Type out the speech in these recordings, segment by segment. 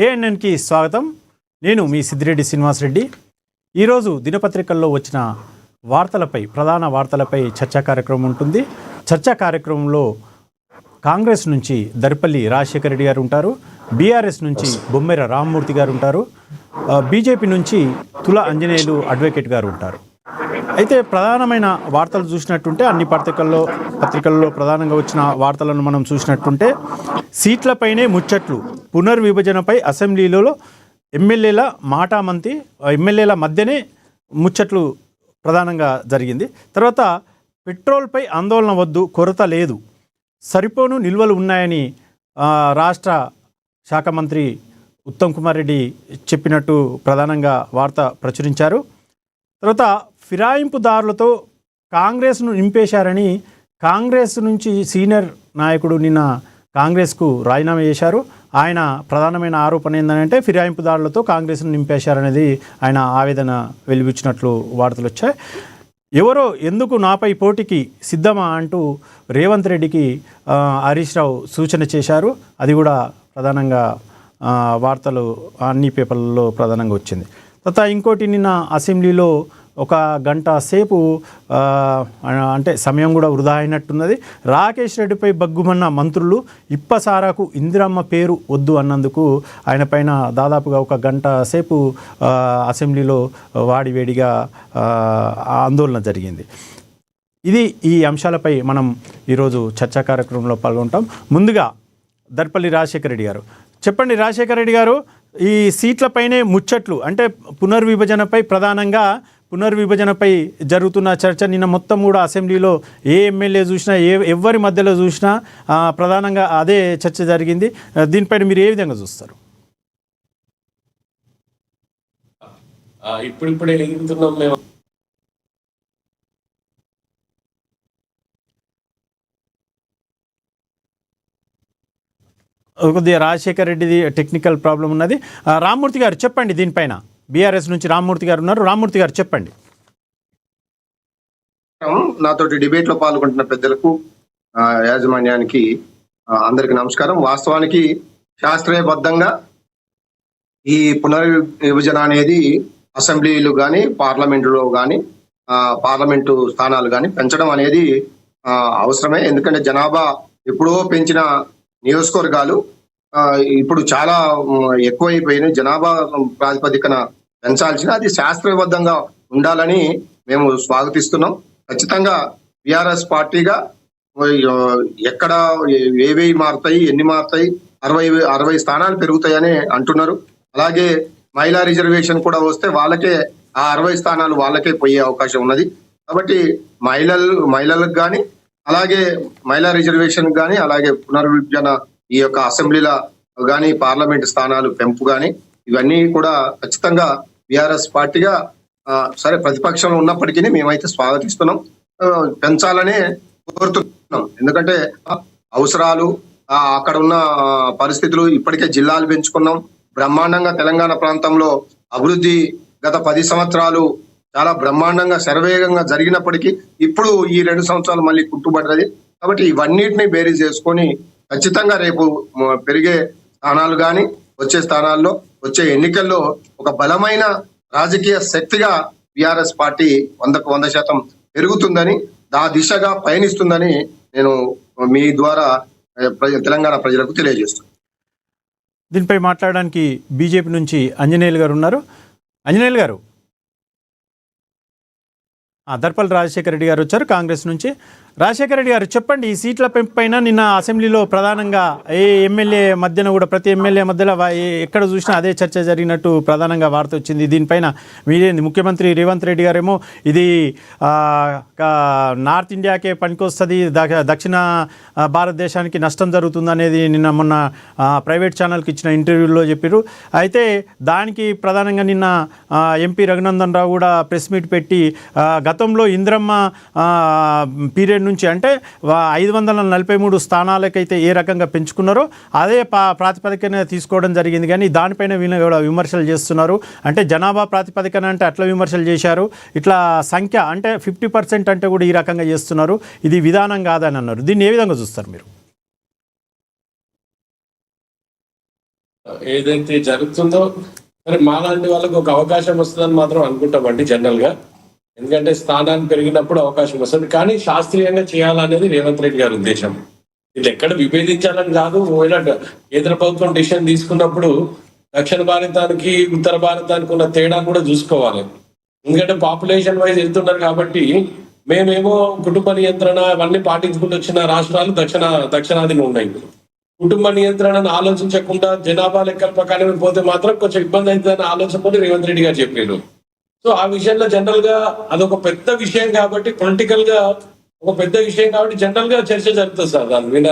ఏఎన్ఎన్కి స్వాగతం. నేను మీ సిద్దిరెడ్డి శ్రీనివాసరెడ్డి. ఈరోజు దినపత్రికల్లో వచ్చిన ప్రధాన వార్తలపై చర్చా కార్యక్రమం ఉంటుంది. చర్చా కార్యక్రమంలో కాంగ్రెస్ నుంచి దర్పల్లి రాజశేఖర రెడ్డి గారు ఉంటారు, బీఆర్ఎస్ నుంచి బొమ్మెర రామ్మూర్తి గారు ఉంటారు, బీజేపీ నుంచి తుల అంజనేయులు అడ్వకేట్ గారు ఉంటారు. అయితే ప్రధానమైన వార్తలు చూసినట్టుంటే అన్ని పత్రికల్లో ప్రధానంగా వచ్చిన వార్తలను మనం చూసినట్టుంటే సీట్లపైనే ముచ్చట్లు, పునర్విభజనపై అసెంబ్లీలో ఎమ్మెల్యేల మధ్యనే ముచ్చట్లు ప్రధానంగా జరిగింది. తర్వాత పెట్రోల్పై ఆందోళన వద్దు, కొరత లేదు, సరిపోను నిల్వలు ఉన్నాయని రాష్ట్ర శాఖ మంత్రి ఉత్తమ్ కుమార్ రెడ్డి చెప్పినట్టు ప్రధానంగా వార్త ప్రచురించారు. తర్వాత ఫిరాయింపుదారులతో కాంగ్రెస్ను నింపేశారని కాంగ్రెస్ నుంచి సీనియర్ నాయకుడు నిన్న కాంగ్రెస్కు రాజీనామా చేశారు. ఆయన ప్రధానమైన ఆరోపణ ఏంటంటే ఫిరాయింపుదారులతో కాంగ్రెస్ను నింపేశారనేది ఆయన ఆవేదన వెలిబుచ్చినట్లు వార్తలు వచ్చాయి. ఎవరో ఎందుకు నాపై పోటీకి సిద్ధమా అంటూ రేవంత్ రెడ్డికి హరీష్ రావు సూచన చేశారు. అది కూడా ప్రధానంగా వార్తలు అన్ని పేపర్లలో ప్రధానంగా వచ్చింది. తర్వాత ఇంకోటి, నిన్న అసెంబ్లీలో ఒక గంట సేపు అంటే సమయం కూడా వృధా అయినట్టున్నది. రాకేష్ రెడ్డిపై బగ్గుమన్న మంత్రులు, ఇప్పసారాకు ఇందిరమ్మ పేరు వద్దు అన్నందుకు ఆయన పైన దాదాపుగా ఒక గంట సేపు అసెంబ్లీలో వాడివేడిగా ఆందోళన జరిగింది. ఈ అంశాలపై మనం ఈరోజు చర్చా కార్యక్రమంలో పాల్గొంటాం. ముందుగా దర్పల్లి రాజశేఖర రెడ్డి గారు చెప్పండి. రాజశేఖర రెడ్డి గారు, ఈ సీట్లపైనే ముచ్చట్లు అంటే పునర్విభజనపై జరుగుతున్న చర్చ నిన్న మొత్తం కూడా అసెంబ్లీలో ఏ ఎమ్మెల్యే చూసినా ఎవరి మధ్యలో చూసినా ప్రధానంగా అదే చర్చ జరిగింది. దీనిపైన మీరు ఏ విధంగా చూస్తారు? ఇప్పుడిప్పుడే ఎదుగుతున్నాం మేము. కొద్దిగా రాజశేఖర రెడ్డిది టెక్నికల్ ప్రాబ్లం ఉన్నది. రామ్మూర్తి గారు చెప్పండి దీనిపైన. బీఆర్ఎస్ నుంచి రామ్మూర్తి గారు ఉన్నారు. రామ్మూర్తి గారు చెప్పండి. నాతోటి డిబేట్ లో పాల్గొంటున్న పెద్దలకు, యాజమాన్యానికి అందరికి నమస్కారం. వాస్తవానికి శాస్త్రీయబద్ధంగా ఈ పునర్విభజన అనేది అసెంబ్లీలు కానీ పార్లమెంటులో కానీ పార్లమెంటు స్థానాలు కానీ పెంచడం అనేది అవసరమే. ఎందుకంటే జనాభా ఎప్పుడో పెంచిన నియోజకవర్గాలు ఇప్పుడు చాలా ఎక్కువైపోయినాయి. జనాభా ప్రాతిపదికన పెంచాల్సిన అది శాస్త్రబద్ధంగా ఉండాలని మేము స్వాగతిస్తున్నాం. ఖచ్చితంగా బీఆర్ఎస్ పార్టీగా ఎక్కడ ఏవేవి మారుతాయి, ఎన్ని మారుతాయి, 60 స్థానాలు పెరుగుతాయని అంటున్నారు. అలాగే మహిళా రిజర్వేషన్ కూడా వస్తే వాళ్ళకే ఆ 60 స్థానాలు వాళ్ళకే పోయే అవకాశం ఉన్నది. కాబట్టి మహిళలకు కానీ అలాగే మహిళా రిజర్వేషన్ కానీ అలాగే పునర్విభజన ఈ యొక్క అసెంబ్లీల కానీ పార్లమెంట్ స్థానాలు పెంపు కానీ ఇవన్నీ కూడా ఖచ్చితంగా బీఆర్ఎస్ పార్టీగా సరే ప్రతిపక్షంలో ఉన్నప్పటికీ మేమైతే స్వాగతిస్తున్నాం, పెంచాలనే కోరుతున్నాం. ఎందుకంటే అవసరాలు, అక్కడ ఉన్న పరిస్థితులు, ఇప్పటికే జిల్లాలు పెంచుకున్నాం బ్రహ్మాండంగా. తెలంగాణ ప్రాంతంలో అభివృద్ధి గత 10 సంవత్సరాలు చాలా బ్రహ్మాండంగా శరవేగంగా జరిగినప్పటికీ ఇప్పుడు ఈ 2 సంవత్సరాలు మళ్ళీ కుట్టుబడ్డది. కాబట్టి ఇవన్నిటిని బేరీజ్ చేసుకొని ఖచ్చితంగా రేపు పెరిగే స్థానాలు కానీ వచ్చే స్థానాల్లో వచ్చే ఎన్నికల్లో ఒక బలమైన రాజకీయ శక్తిగా బీఆర్ఎస్ పార్టీ 100% పెరుగుతుందని, ఆ దిశగా పయనిస్తుందని నేను మీ ద్వారా తెలంగాణ ప్రజలకు తెలియజేస్తున్నాను. దీనిపై మాట్లాడడానికి బీజేపీ నుంచి అంజనేయులు గారు ఉన్నారు. అంజనేయులు గారు, దర్పల్లి రాజశేఖర రెడ్డి గారు వచ్చారు కాంగ్రెస్ నుంచి. రాజశేఖర రెడ్డి గారు చెప్పండి, ఈ సీట్ల పెంపు పైన నిన్న అసెంబ్లీలో ప్రధానంగా ప్రతి ఎమ్మెల్యే మధ్యలో ఎక్కడ చూసినా అదే చర్చ జరిగినట్టు ప్రధానంగా వార్త వచ్చింది. దీనిపైన మీరేంది? ముఖ్యమంత్రి రేవంత్ రెడ్డి గారేమో ఇది నార్త్ ఇండియాకే పనికొస్తుంది, దక్షిణ భారతదేశానికి నష్టం జరుగుతుంది అనేది నిన్న మొన్న ప్రైవేట్ ఛానల్కి ఇచ్చిన ఇంటర్వ్యూలో చెప్పారు. అయితే దానికి ప్రధానంగా నిన్న ఎంపీ రఘునందన్ రావు కూడా ప్రెస్ మీట్ పెట్టి గతంలో ఇంద్రమ్మ పీరియడ్ నుంచి అంటే 543 స్థానాలకైతే ఏ రకంగా పెంచుకున్నారో అదే ప్రాతిపదికన తీసుకోవడం జరిగింది. కానీ దానిపైన వీళ్ళు కూడా విమర్శలు చేస్తున్నారు. అంటే జనాభా ప్రాతిపదికన అంటే అట్లా విమర్శలు చేశారు, ఇట్లా సంఖ్య అంటే 50% అంటే కూడా ఈ రకంగా చేస్తున్నారు, ఇది విధానం కాదని అన్నారు. దీన్ని ఏ విధంగా చూస్తారు మీరు? ఏదైతే జరుగుతుందో మరి మాలాంటి వాళ్ళకి ఒక అవకాశం వస్తుందని మాత్రం అనుకుంటామండి జనరల్ గా. ఎందుకంటే స్థానాన్ని పెరిగినప్పుడు అవకాశం వస్తుంది, కానీ శాస్త్రీయంగా చేయాలనేది రేవంత్ రెడ్డి గారి ఉద్దేశం. ఇది ఎక్కడ విభేదించాలని కాదు. కేంద్ర ప్రభుత్వం డిసిషన్ తీసుకున్నప్పుడు దక్షిణ భారతానికి ఉత్తర భారతానికి ఉన్న తేడా కూడా చూసుకోవాలి. ఎందుకంటే పాపులేషన్ వైజ్ వెళ్తున్నారు కాబట్టి మేమేమో కుటుంబ నియంత్రణ అవన్నీ పాటించుకుంటూ వచ్చిన రాష్ట్రాలు దక్షిణాదిలో ఉన్నాయి. కుటుంబ నియంత్రణను ఆలోచించకుండా జనాభా లెక్కల ప్రకారం పోతే మాత్రం కొంచెం ఇబ్బంది అవుతుందని ఆలోచన రేవంత్ రెడ్డి గారు చెప్పారు. సో ఆ విషయంలో జనరల్ గా అదొక పెద్ద విషయం కాబట్టి, పొలిటికల్ గా ఒక పెద్ద విషయం కాబట్టి జనరల్ గా చర్చ జరుగుతుంది సార్. దాని మీద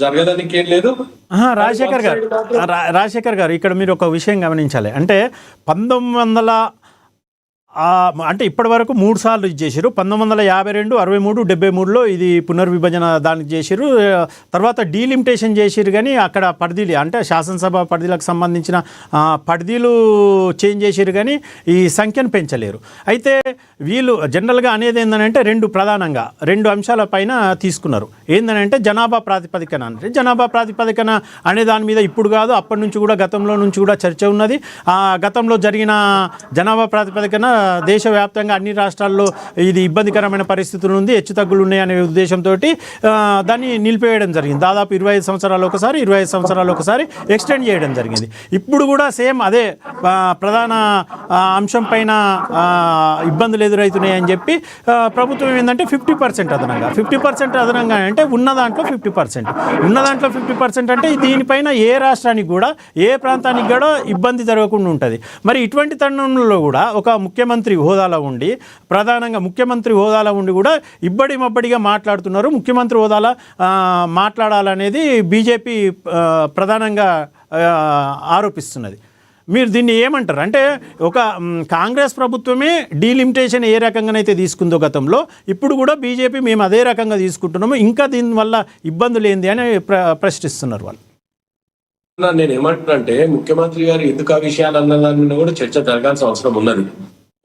జరగడానికి ఏం లేదు. రాజశేఖర్ గారు ఇక్కడ మీరు ఒక విషయం గమనించాలి. అంటే 1900 అంటే ఇప్పటి వరకు 3 సార్లు ఇది చేశారు. 1952, 63, 73లో ఇది పునర్విభజన దానికి చేశారు. తర్వాత డీలిమిటేషన్ చేశారు, కానీ అక్కడ పరిధిలు అంటే శాసనసభ పరిధిలకు సంబంధించిన పరిధిలు చేంజ్ చేశారు, కానీ ఈ సంఖ్యను పెంచలేరు. అయితే వీళ్ళు జనరల్గా అనేది ఏంటంటే ప్రధానంగా 2 అంశాల పైన తీసుకున్నారు. ఏంటంటే జనాభా ప్రాతిపదికన, అంటే జనాభా ప్రాతిపదికన అనే దాని మీద ఇప్పుడు కాదు, అప్పటి నుంచి కూడా గతంలో నుంచి కూడా చర్చ ఉన్నది. గతంలో జరిగిన జనాభా ప్రాతిపదికన దేశవ్యాప్తంగా అన్ని రాష్ట్రాల్లో ఇది ఇబ్బందికరమైన పరిస్థితులు ఉంది, హెచ్చుతగ్గులు ఉన్నాయనే ఉద్దేశంతో దాన్ని నిలిపేయడం జరిగింది. దాదాపు 25 సంవత్సరాలు ఒకసారి, 25 సంవత్సరాలు ఒకసారి ఎక్స్టెండ్ చేయడం జరిగింది. ఇప్పుడు కూడా సేమ్ అదే ప్రధాన అంశం పైన ఇబ్బందులు ఎదురవుతున్నాయి అని చెప్పి ప్రభుత్వం ఏంటంటే 50% అదనంగా, 50% అదనంగా అంటే ఉన్న దాంట్లో 50% అంటే దీనిపైన ఏ రాష్ట్రానికి కూడా ఏ ప్రాంతానికి కూడా ఇబ్బంది జరగకుండా ఉంటుంది. మరి ఇటువంటి తరుణంలో కూడా ఒక ముఖ్యమంత్రి హోదాలో ఉండి, ప్రధానంగా ముఖ్యమంత్రి హోదాలో ఉండి కూడా ఇబ్బడిమబ్బడిగా మాట్లాడుతున్నారు. ముఖ్యమంత్రి హోదాలో మాట్లాడాలనేది బీజేపీ ప్రధానంగా ఆరోపిస్తున్నది. మీరు దీన్ని ఏమంటారు? అంటే ఒక కాంగ్రెస్ ప్రభుత్వమే డీలిమిటేషన్ ఏ రకంగానైతే తీసుకుందో గతంలో, ఇప్పుడు కూడా బీజేపీ మేము అదే రకంగా తీసుకుంటున్నాము, ఇంకా దీనివల్ల ఇబ్బందులు ఏంది అని ప్రశ్నిస్తున్నారు వాళ్ళు. నేను ఏమంటున్నా అంటే, ముఖ్యమంత్రి గారు ఎందుకు ఆ విషయాలు అన్న దాని మీద కూడా చర్చ జరగాల్సిన అవసరం ఉన్నది.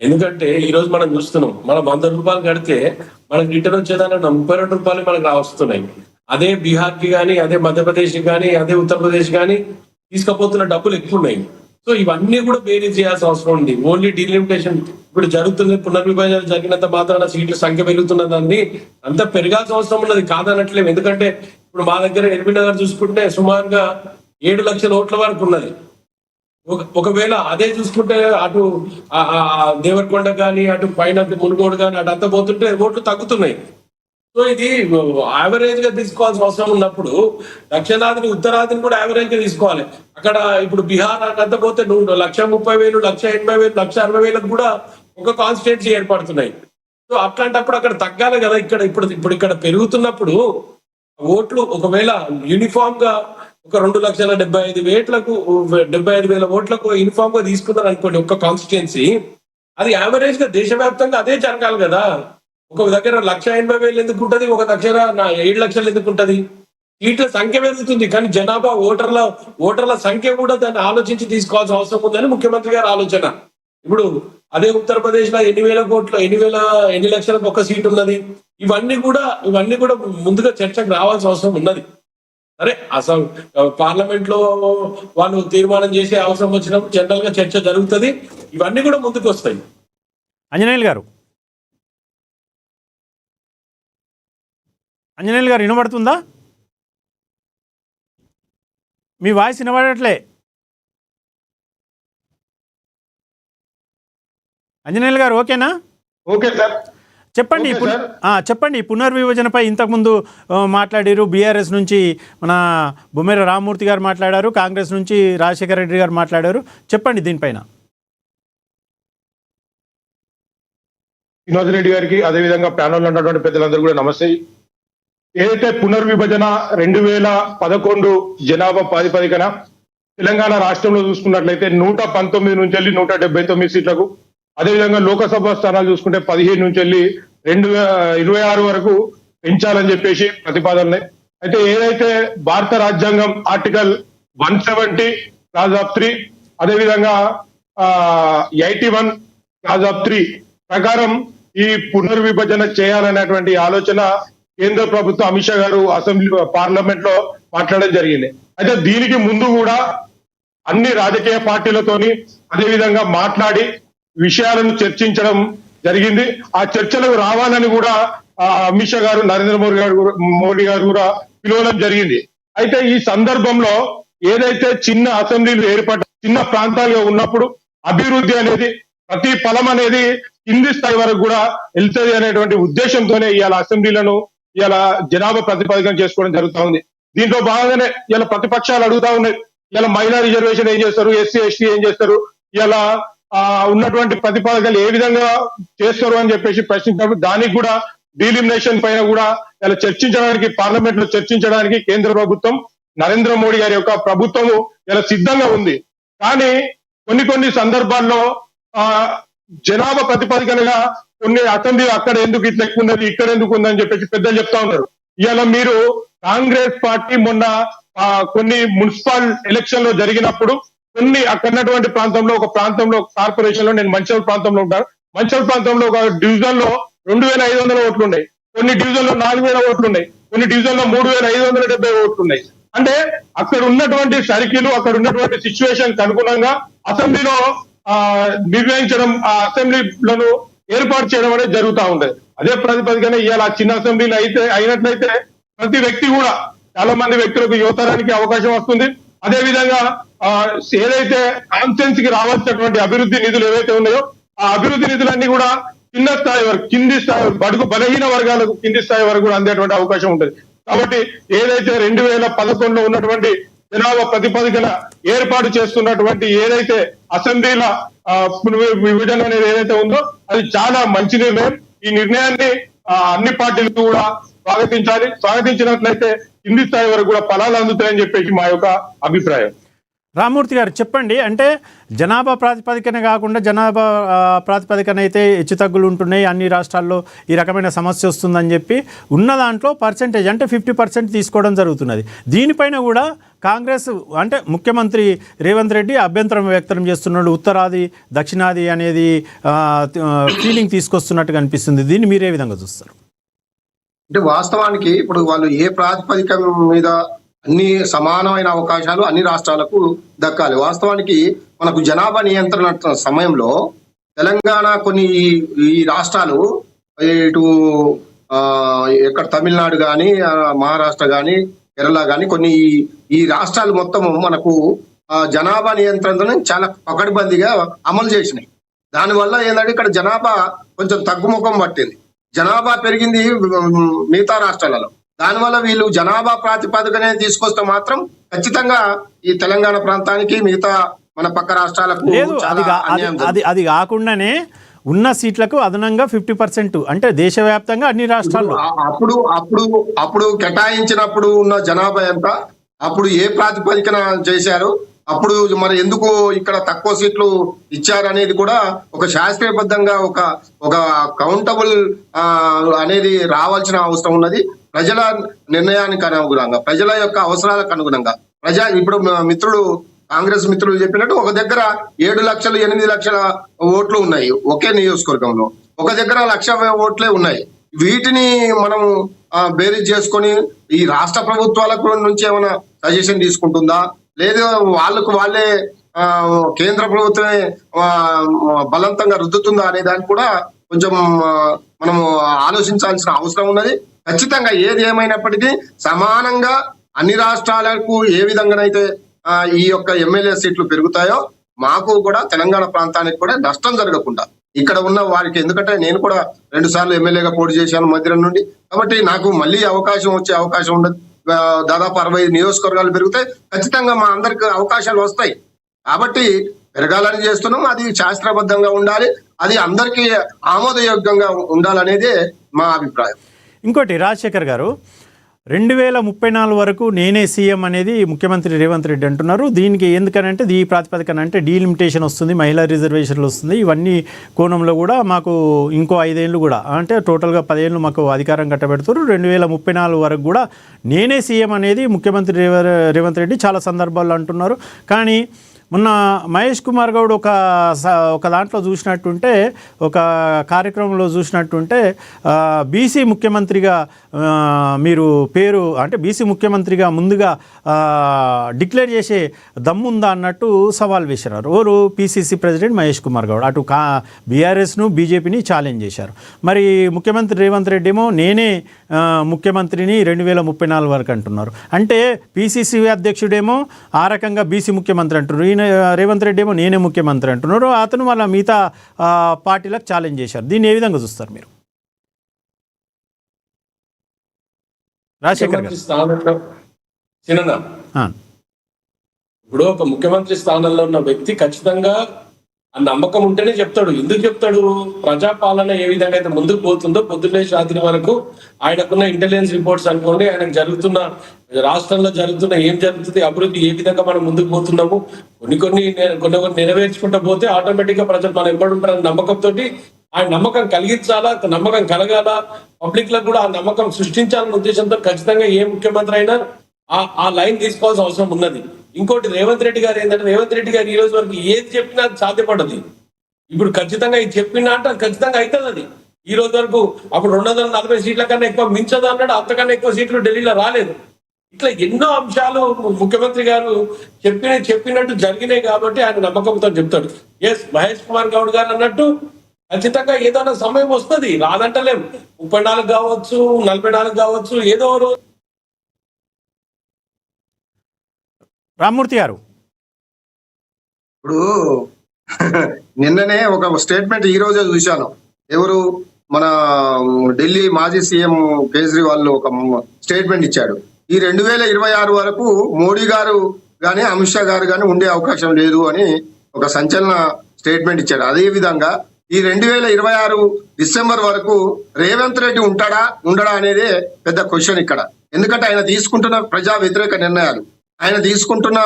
ఎందుకంటే ఈ రోజు మనం చూస్తున్నాం, మనం 100 రూపాయలు కడితే మనకు రిటర్న్ వచ్చేదాన్ని 32 రూపాయలు మనకు వస్తున్నాయి. అదే బీహార్కి కానీ, అదే మధ్యప్రదేశ్కి కానీ, అదే ఉత్తరప్రదేశ్ కానీ తీసుకుపోతున్న డబ్బులు ఎక్కువ ఉన్నాయి. సో ఇవన్నీ కూడా బేరీ చేయాల్సిన అవసరం ఉంది. ఓన్లీ డీలిమిటేషన్ ఇప్పుడు జరుగుతుంది, పునర్విభజన జరిగినంత మాత్రాన సీట్ల సంఖ్య పెరుగుతున్న దాన్ని అంతా పెరగాల్సిన అవసరం ఉన్నది కాదనట్లేము. ఎందుకంటే ఇప్పుడు మా దగ్గర ఎల్బీ నగర్ చూసుకుంటే సుమారుగా 7 లక్షల ఓట్ల వరకు ఉన్నది. ఒకవేళ అదే చూసుకుంటే అటు దేవరకొండ కానీ, అటు పైన మునుగోడు కానీ అటు అంతా పోతుంటే ఓట్లు తగ్గుతున్నాయి. సో ఇది యావరేజ్ గా తీసుకోవాల్సిన అవసరం ఉన్నప్పుడు దక్షిణాదిని ఉత్తరాదిని కూడా యావరేజ్ గా తీసుకోవాలి. అక్కడ ఇప్పుడు బీహార్ అంతా పోతే 1,30,000, 1,80,000, 1,60,000 కూడా ఒక కాన్స్టిట్యున్సీ ఏర్పడుతున్నాయి. సో అట్లాంటప్పుడు అక్కడ తగ్గాలి కదా. ఇప్పుడు ఇక్కడ పెరుగుతున్నప్పుడు ఓట్లు ఒకవేళ యూనిఫామ్ గా ఒక 2,75,000 ఓట్లకు యూనిఫామ్ గా తీసుకున్నారు అనుకోండి ఒక్క కాన్స్టిట్యున్సీ, అది యావరేజ్ గా దేశవ్యాప్తంగా అదే జరగాలి కదా. ఒక దగ్గర 1,80,000 ఎందుకు ఉంటుంది, ఒక దగ్గర 7 లక్షలు ఎందుకు ఉంటుంది? సీట్ల సంఖ్య పెరుగుతుంది, కానీ జనాభా ఓటర్ల సంఖ్య కూడా దాన్ని ఆలోచించి తీసుకోవాల్సిన అవసరం ఉందని ముఖ్యమంత్రి గారి ఆలోచన. ఇప్పుడు అదే ఉత్తరప్రదేశ్ లో ఎన్ని లక్షలకు ఒక సీట్ ఉన్నది. ఇవన్నీ కూడా ముందుగా చర్చకు రావాల్సిన అవసరం ఉన్నది. సరే, అసలు పార్లమెంట్ లో వాళ్ళు తీర్మానం చేసే అవసరం వచ్చినప్పుడు జనరల్ గా చర్చ జరుగుతుంది. ఇవన్నీ కూడా ముందుకు వస్తాయి. అంజనేయులు గారు వినబడుతుందా? మీ వాయిస్ వినబడట్లే. అంజనేయులు గారు ఓకేనా? ఓకే సార్, చెప్పండి. పునర్విభజనపై ఇంతకుముందు మాట్లాడారు. బీఆర్ఎస్ నుంచి మన బొమ్మెర రామ్మూర్తి గారు మాట్లాడారు, కాంగ్రెస్ నుంచి రాజశేఖర రెడ్డి గారు మాట్లాడారు. చెప్పండి దీనిపైన. వినోద్ రెడ్డి గారికి, అదేవిధంగా ప్యానల్ ఉన్నటువంటి పెద్దలందరూ కూడా నమస్తే. ఏదైతే పునర్విభజన 2011 జనాభా ప్రాతిపదికన తెలంగాణ రాష్ట్రంలో చూసుకున్నట్లయితే 119 నుంచి వెళ్ళి 179 సీట్లకు, అదేవిధంగా లోకసభ స్థానాలు చూసుకుంటే 15 నుంచి వెళ్ళి 2026 వరకు పెంచాలని చెప్పేసి ప్రతిపాదనలే. అయితే ఏదైతే భారత రాజ్యాంగం ఆర్టికల్ 170 క్లాజ్ ఆఫ్ 3, అదేవిధంగా 81 క్లాజ్ ఆఫ్ 3 ప్రకారం ఈ పునర్విభజన చేయాలనేటువంటి ఆలోచన కేంద్ర ప్రభుత్వం అమిత్ షా గారు అసెంబ్లీ పార్లమెంట్ లో మాట్లాడడం జరిగింది. అయితే దీనికి ముందు కూడా అన్ని రాజకీయ పార్టీలతోని అదేవిధంగా మాట్లాడి విషయాలను చర్చించడం జరిగింది. ఆ చర్చలకు రావాలని కూడా అమిత్ షా గారు, నరేంద్ర మోడీ గారు కూడా పిలవడం జరిగింది. అయితే ఈ సందర్భంలో ఏదైతే చిన్న అసెంబ్లీలు ఏర్పడ్డ చిన్న ప్రాంతాలుగా ఉన్నప్పుడు అభివృద్ధి అనేది ప్రతి ఫలం అనేది కింది స్థాయి వరకు కూడా వెళ్తుంది అనేటువంటి ఉద్దేశంతోనే ఇవాళ అసెంబ్లీలను ఇవాళ జనాభా ప్రాతిపదికన చేసుకోవడం జరుగుతా ఉంది. దీంట్లో భాగంగానే ఇలా ప్రతిపక్షాలు అడుగుతా ఉన్నాయి, ఇలా మహిళా రిజర్వేషన్ ఏం చేస్తారు, ఎస్సీ ఎస్టీ ఏం చేస్తారు, ఇలా ఉన్నటువంటి ప్రతిపాదనలు ఏ విధంగా చేస్తారు అని చెప్పేసి ప్రశ్నించినప్పుడు దానికి కూడా డీలిమినేషన్ పైన కూడా ఇలా చర్చించడానికి, పార్లమెంట్ లో చర్చించడానికి కేంద్ర ప్రభుత్వం, నరేంద్ర మోడీ గారి యొక్క ప్రభుత్వము ఇలా సిద్ధంగా ఉంది. కానీ కొన్ని సందర్భాల్లో జనాభా ప్రతిపాదికనగా కొన్ని అసెంబ్లీ అక్కడ ఎందుకు ఇట్లా ఎక్కువ ఉన్నది, ఇక్కడ ఎందుకు ఉందని చెప్పేసి పెద్దలు చెప్తా ఉన్నారు. ఇవాళ మీరు కాంగ్రెస్ పార్టీ మొన్న కొన్ని మున్సిపల్ ఎలక్షన్ లో జరిగినప్పుడు కొన్ని అక్కడ ఉన్నటువంటి ప్రాంతంలో ఒక కార్పొరేషన్ లో, నేను మంచిర్యాల ప్రాంతంలో ఉంటాను, మంచిర్యాల ప్రాంతంలో ఒక డివిజన్ లో 2500 ఓట్లు ఉన్నాయి, కొన్ని డివిజన్ లో 4000 ఓట్లు ఉన్నాయి, కొన్ని డివిజన్ లో 3570 ఓట్లు ఉన్నాయి. అంటే అక్కడ ఉన్నటువంటి సర్కిల్, అక్కడ ఉన్నటువంటి సిచ్యువేషన్ అనుగుణంగా అసెంబ్లీలో నిర్ణయించడం, ఆ అసెంబ్లీలను ఏర్పాటు చేయడం అనేది జరుగుతూ ఉండేది. అదే ప్రాతిపదికన ఇవాళ చిన్న అసెంబ్లీలు అయినట్లయితే ప్రతి వ్యక్తి కూడా, చాలా మంది వ్యక్తులకు యువతరానికి అవకాశం వస్తుంది. అదే విధంగా ఏదైతే కాన్స్టిట్యున్సీ కి రావాల్సినటువంటి అభివృద్ధి నిధులు ఏవైతే ఉన్నాయో ఆ అభివృద్ధి నిధులన్నీ కూడా కింద స్థాయి వరకు, కింది స్థాయి బడుగు బలహీన వర్గాలకు కింది స్థాయి వరకు కూడా అందేటువంటి అవకాశం ఉంటుంది. కాబట్టి ఏదైతే 2011లో ఉన్నటువంటి జనాభా ప్రతిపాదికన ఏర్పాటు చేస్తున్నటువంటి ఏదైతే అసెంబ్లీల విభజన అనేది ఏదైతే ఉందో అది చాలా మంచి నిర్ణయం. ఈ నిర్ణయాన్ని అన్ని పార్టీలు కూడా స్వాగతించాలి. స్వాగతించినట్లయితే కింది స్థాయి వరకు కూడా ఫలాలు అందుతాయని చెప్పేసి మా యొక్క అభిప్రాయం. రామ్మూర్తి గారు చెప్పండి, అంటే జనాభా ప్రాతిపదికన కాకుండా జనాభా ప్రాతిపదికన అయితే హెచ్చుతగ్గులు ఉంటున్నాయి, అన్ని రాష్ట్రాల్లో ఈ రకమైన సమస్య వస్తుందని చెప్పి ఉన్న దాంట్లో పర్సెంటేజ్ అంటే 50% తీసుకోవడం జరుగుతున్నది. దీనిపైన కూడా కాంగ్రెస్ అంటే ముఖ్యమంత్రి రేవంత్ రెడ్డి అభ్యంతరం వ్యక్తం చేస్తున్నాడు. ఉత్తరాది దక్షిణాది అనేది ఫీలింగ్ తీసుకొస్తున్నట్టుగా అనిపిస్తుంది. దీన్ని మీరే విధంగా చూస్తారు? అంటే వాస్తవానికి ఇప్పుడు వాళ్ళు ఏ ప్రాతిపదిక మీద అన్ని సమానమైన అవకాశాలు అన్ని రాష్ట్రాలకు దక్కాలి. వాస్తవానికి మనకు జనాభా నియంత్రణ సమయంలో తెలంగాణ కొన్ని ఈ రాష్ట్రాలు ఇటు ఎక్కడ తమిళనాడు కానీ, మహారాష్ట్ర కానీ, కేరళ కానీ కొన్ని ఈ రాష్ట్రాలు మొత్తము మనకు జనాభా నియంత్రణను చాలా పకడ్బందీగా అమలు చేసినాయి. దానివల్ల ఏంటంటే ఇక్కడ జనాభా కొంచెం తగ్గుముఖం పట్టింది. జనాభా పెరిగింది మిగతా రాష్ట్రాలలో. దానివల్ల వీళ్ళు జనాభా ప్రాతిపదికనే తీసుకొస్తే మాత్రం ఖచ్చితంగా ఈ తెలంగాణ ప్రాంతానికి మిగతా మన పక్క రాష్ట్రాలకు లేదు. అది కాకుండానే ఉన్న సీట్లకు అదనంగా 50% అంటే దేశవ్యాప్తంగా అన్ని రాష్ట్రాల్లో అప్పుడు కేటాయించినప్పుడు ఉన్న జనాభా ఎంత, అప్పుడు ఏ ప్రాతిపదికన చేశారు, అప్పుడు మరి ఎందుకు ఇక్కడ తక్కువ సీట్లు ఇచ్చారనేది కూడా ఒక శాస్త్రీయబద్ధంగా ఒక కౌంటబుల్ అనేది రావాల్సిన అవసరం ఉన్నది. ప్రజల నిర్ణయానికి అనుగుణంగా, ప్రజల యొక్క అవసరాలకు అనుగుణంగా ఇప్పుడు కాంగ్రెస్ మిత్రులు చెప్పినట్టు ఒక దగ్గర 7 లక్షలు 8 లక్షల ఓట్లు ఉన్నాయి ఒకే నియోజకవర్గంలో, ఒక దగ్గర 1,00,000 ఓట్లే ఉన్నాయి. వీటిని మనం బేరీజ్ చేసుకొని ఈ రాష్ట్ర ప్రభుత్వాలకు నుంచి ఏమైనా సజెషన్ తీసుకుంటుందా, లేదు వాళ్ళే కేంద్ర ప్రభుత్వమే బలవంతంగా రుద్దుతుందా అనే దాన్ని కూడా కొంచెం మనము ఆలోచించాల్సిన అవసరం ఉన్నది. ఖచ్చితంగా ఏది ఏమైనప్పటికీ సమానంగా అన్ని రాష్ట్రాలకు ఏ విధంగానైతే ఈ యొక్క ఎమ్మెల్యే సీట్లు పెరుగుతాయో మాకు కూడా తెలంగాణ ప్రాంతానికి కూడా నష్టం జరగకుండా ఇక్కడ ఉన్న వారికి, ఎందుకంటే నేను కూడా 2 సార్లు ఎమ్మెల్యేగా పోటీ చేశాను మధ్యలో నుండి, కాబట్టి నాకు మళ్ళీ వచ్చే అవకాశం ఉండదు. దాదాపు 60 నియోజకవర్గాలు పెరిగితే ఖచ్చితంగా మా అందరికి అవకాశాలు వస్తాయి. కాబట్టి పెరగాలని చేస్తున్నాం. అది శాస్త్రబద్ధంగా ఉండాలి, అది అందరికీ ఆమోదయోగ్యంగా ఉండాలనేదే మా అభిప్రాయం. ఇంకోటి రాజశేఖర్ గారు, 2034 వరకు నేనే సీఎం అనేది ముఖ్యమంత్రి రేవంత్ రెడ్డి అంటున్నారు. దీనికి ఎందుకనంటే ఈ ప్రాతిపదికన అంటే డీలిమిటేషన్ వస్తుంది, మహిళా రిజర్వేషన్లు వస్తుంది, ఇవన్నీ కోణంలో కూడా మాకు ఇంకో 5 ఏళ్ళు కూడా అంటే టోటల్గా 10 ఏళ్ళు మాకు అధికారం కట్టబెడుతారు. 2034 వరకు కూడా నేనే సీఎం అనేది ముఖ్యమంత్రి రేవంత్ రెడ్డి చాలా సందర్భాల్లో అంటున్నారు. కానీ మొన్న మహేష్ కుమార్ గౌడ్ ఒక దాంట్లో చూసినట్టుంటే, ఒక కార్యక్రమంలో చూసినట్టుంటే బీసీ ముఖ్యమంత్రిగా మీరు పేరు అంటే బీసీ ముఖ్యమంత్రిగా ముందుగా డిక్లేర్ చేసే దమ్ముందా అన్నట్టు సవాల్ వేసినారు. ఓరు పిసిసి ప్రెసిడెంట్ మహేష్ కుమార్ గౌడ్ అటు బీఆర్ఎస్ను బీజేపీని ఛాలెంజ్ చేశారు. మరి ముఖ్యమంత్రి రేవంత్ రెడ్డి ఏమో నేనే ముఖ్యమంత్రిని 2034 వరకు అంటున్నారు. అంటే పిసిసి అధ్యక్షుడేమో ఆ రకంగా బీసీ ముఖ్యమంత్రి అంటున్నారు, ఈయన రేవంత్ రెడ్డి ఏమో నేనే ముఖ్యమంత్రి అంటున్నారు. అతను వాళ్ళ మిగతా పార్టీలకు ఛాలెంజ్ చేశారు. దీన్ని ఏ విధంగా చూస్తారు మీరు? రాజశేఖర్ గారు. చిన్న ఇప్పుడు ఒక ముఖ్యమంత్రి స్థానంలో ఉన్న వ్యక్తి ఖచ్చితంగా ఆ నమ్మకం ఉంటేనే చెప్తాడు. ఎందుకు చెప్తాడు? ప్రజాపాలన ఏ విధంగా అయితే ముందుకు పోతుందో పొద్దున్నే రాత్రి వరకు ఆయనకున్న ఇంటెలిజెన్స్ రిపోర్ట్స్ అనుకోండి, ఆయనకు జరుగుతున్న రాష్ట్రంలో ఏం జరుగుతుంది, అభివృద్ధి ఏ విధంగా మనం ముందుకు పోతున్నాము, కొన్ని నెరవేర్చుకుంటూ పోతే ఆటోమేటిక్ గా ప్రజలు మనం ఎప్పుడుంటారన్న నమ్మకంతో ఆయన నమ్మకం కలిగించాలా, నమ్మకం కలగాల, పబ్లిక్ లకు కూడా ఆ నమ్మకం సృష్టించాలన్న ఉద్దేశంతో ఖచ్చితంగా ఏ ముఖ్యమంత్రి అయినా ఆ లైన్ తీసుకోవాల్సిన అవసరం ఉన్నది. ఇంకోటి రేవంత్ రెడ్డి గారు ఏంటంటే, రేవంత్ రెడ్డి గారు ఈ రోజు వరకు ఏది చెప్పినా అది సాధ్యపడదు. ఇప్పుడు ఖచ్చితంగా ఇది చెప్పినా అంటే అది ఖచ్చితంగా అవుతుంది. అది ఈ రోజు వరకు అప్పుడు 240 సీట్ల కన్నా ఎక్కువ మించదు అన్నాడు, అంతకన్నా ఎక్కువ సీట్లు ఢిల్లీలో రాలేదు. ఇట్లా ఎన్నో అంశాలు ముఖ్యమంత్రి గారు చెప్పినట్టు జరిగినాయి కాబట్టి ఆయన నమ్మకంతో చెప్తాడు. ఎస్, మహేష్ కుమార్ గౌడ్ గారు అన్నట్టు ఖచ్చితంగా ఏదైనా సమయం వస్తుంది, రాదంటలేం. 34 కావచ్చు, 44 కావచ్చు, ఏదో రోజు. రామ్మూర్తి గారు, ఇప్పుడు నిన్ననే ఒక స్టేట్మెంట్ ఈ రోజే చూశాను. ఎవరు మన ఢిల్లీ మాజీ సీఎం కేజ్రీవాల్ ఒక స్టేట్మెంట్ ఇచ్చాడు. ఈ 2026 వరకు మోడీ గారు గాని అమిత్ షా గారు గాని ఉండే అవకాశం లేదు అని ఒక సంచలన స్టేట్మెంట్ ఇచ్చాడు. అదే విధంగా ఈ 2026 డిసెంబర్ వరకు రేవంత్ రెడ్డి ఉండడా అనేదే పెద్ద క్వశ్చన్ ఇక్కడ. ఎందుకంటే ఆయన తీసుకుంటున్న ప్రజా వ్యతిరేక నిర్ణయాలు, ఆయన తీసుకుంటున్న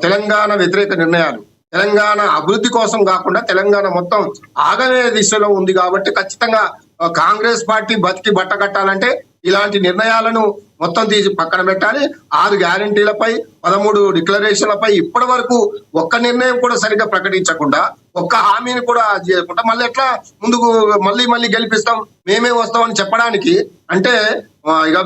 తెలంగాణ వ్యతిరేక నిర్ణయాలు, తెలంగాణ అభివృద్ధి కోసం కాకుండా తెలంగాణ మొత్తం ఆగమే దిశలో ఉంది. కాబట్టి ఖచ్చితంగా కాంగ్రెస్ పార్టీ బతికి బట్ట కట్టాలంటే ఇలాంటి నిర్ణయాలను మొత్తం తీసి పక్కన పెట్టాలి. 6 గ్యారంటీలపై 13 డిక్లరేషన్లపై ఇప్పటి వరకు ఒక్క నిర్ణయం కూడా సరిగ్గా ప్రకటించకుండా, ఒక్క హామీని కూడా చేయకుండా మళ్ళీ ఎట్లా ముందుకు మళ్ళీ గెలిపిస్తాం, మేమే వస్తామని చెప్పడానికి అంటే ఇక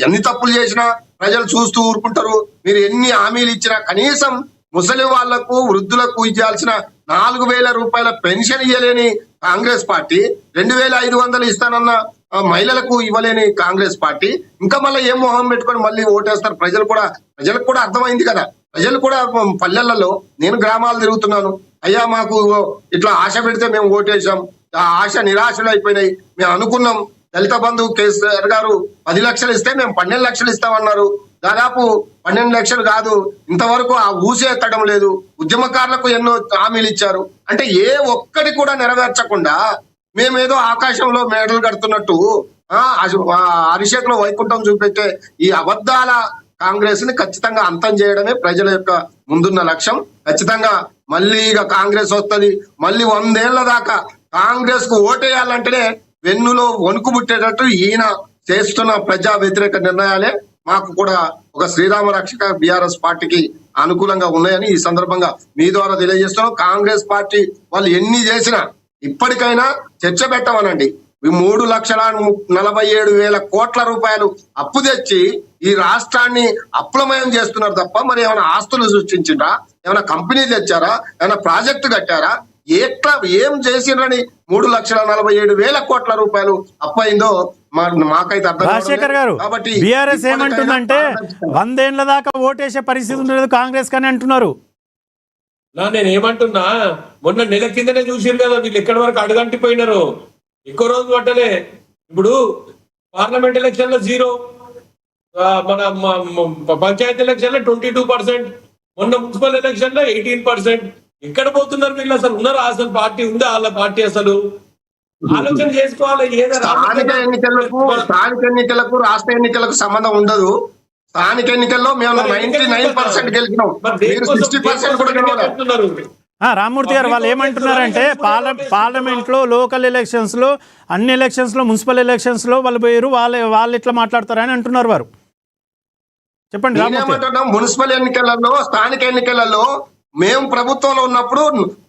ఎన్ని తప్పులు చేసినా ప్రజలు చూస్తూ ఊరుకుంటారు. మీరు ఎన్ని హామీలు ఇచ్చినా కనీసం ముసలి వాళ్లకు, వృద్ధులకు ఇచ్చాల్సిన 4,000 రూపాయల పెన్షన్ ఇవ్వలేని కాంగ్రెస్ పార్టీ, 2,500 ఇస్తానన్న మహిళలకు ఇవ్వలేని కాంగ్రెస్ పార్టీ ఇంకా మళ్ళీ ఏం మొహం పెట్టుకొని మళ్ళీ ఓటేస్తారు? ప్రజలకు కూడా అర్థమైంది కదా. ప్రజలు కూడా పల్లెలలో, నేను గ్రామాలు తిరుగుతున్నాను, అయ్యా మాకు ఇట్లా ఆశ పెడితే మేము ఓటేసాం, ఆ ఆశ నిరాశలు అయిపోయినాయి. మేము అనుకున్నాం దళిత బంధు కేసీఆర్ గారు 10 లక్షలు ఇస్తే మేము 12 లక్షలు ఇస్తామన్నారు. దాదాపు 12 లక్షలు కాదు, ఇంతవరకు ఆ ఊసే ఎత్తడం లేదు. ఉద్యమకారులకు ఎన్నో హామీలు ఇచ్చారు. అంటే ఏ ఒక్కటి కూడా నెరవేర్చకుండా మేమేదో ఆకాశంలో మేడలు కడుతున్నట్టు అరిషేకులో వైకుంఠం చూపెట్టే ఈ అబద్ధాల కాంగ్రెస్ ని ఖచ్చితంగా అంతం చేయడమే ప్రజల యొక్క ముందున్న లక్ష్యం. ఖచ్చితంగా మళ్ళీ ఇక కాంగ్రెస్ వస్తుంది. మళ్ళీ 100 ఏళ్ల దాకా కాంగ్రెస్ కు ఓటేయాలంటేనే వెన్నులో వణుకు పుట్టేటట్టు ఈయన చేస్తున్న ప్రజా వ్యతిరేక నిర్ణయాలే మాకు కూడా ఒక శ్రీరామ రక్షక బీఆర్ఎస్ పార్టీకి అనుకూలంగా ఉన్నాయని ఈ సందర్భంగా మీ ద్వారా తెలియజేస్తున్నాం. కాంగ్రెస్ పార్టీ వాళ్ళు ఎన్ని చేసినా ఇప్పటికైనా చర్చ పెట్టమనండి. 3,47,000 కోట్ల రూపాయలు అప్పు తెచ్చి ఈ రాష్ట్రాన్ని అప్లమయం చేస్తున్నారు తప్ప మరి ఏమైనా ఆస్తులు సృష్టించిండ్రా, ఏమైనా కంపెనీ తెచ్చారా, ఏమైనా ప్రాజెక్టు కట్టారా, ఏం చేసిండ్రని 3,47,000 కోట్ల రూపాయలు అప్పు అయిందో మాకైతే అర్థం. రాజశేఖర్ గారు, బీఆర్ఎస్ ఏమంటుందంటే 100 ఏళ్ల దాకా ఓటేసే పరిస్థితి ఉండదు కాంగ్రెస్ కానీ అంటున్నారు. నేను ఏమంటున్నా, మొన్న నెల కిందనే చూసారు కదా వీళ్ళు ఎక్కడి వరకు అడుగంటిపోయినారు. ఎక్కువ రోజు పట్టలే. ఇప్పుడు పార్లమెంట్ ఎలక్షన్ లో 0, మన పంచాయతీ ఎలక్షన్ లో 22%, మొన్న మున్సిపల్ ఎలక్షన్ లో 18%. ఎక్కడ పోతున్నారు వీళ్ళు? అసలు ఉన్నారా? అసలు పార్టీ ఉందా వాళ్ళ పార్టీ? అసలు ఆలోచన చేసుకోవాలి. స్థానిక ఎన్నికలకు రాష్ట్ర ఎన్నికలకు సంబంధం ఉండదు. స్థానిక ఎన్నికల్లో మేము 99% గెలిచినాం, 60% కూడా గెలవలేదు. రామ్మూర్తి గారు, వాళ్ళు ఏమంటున్నారంటే పార్లమెంట్ లో, లోకల్ ఎలక్షన్స్ లో, అన్ని ఎలక్షన్స్ లో, మున్సిపల్ ఎలక్షన్స్ లో వాళ్ళు పోయారు, వాళ్ళు ఇట్లా మాట్లాడతారని అంటున్నారు వారు. చెప్పండి రామ్మూర్తి. నేనేమంటున్నా, మున్సిపల్ ఎన్నికలలో, స్థానిక ఎన్నికలలో మేము ప్రభుత్వంలో ఉన్నప్పుడు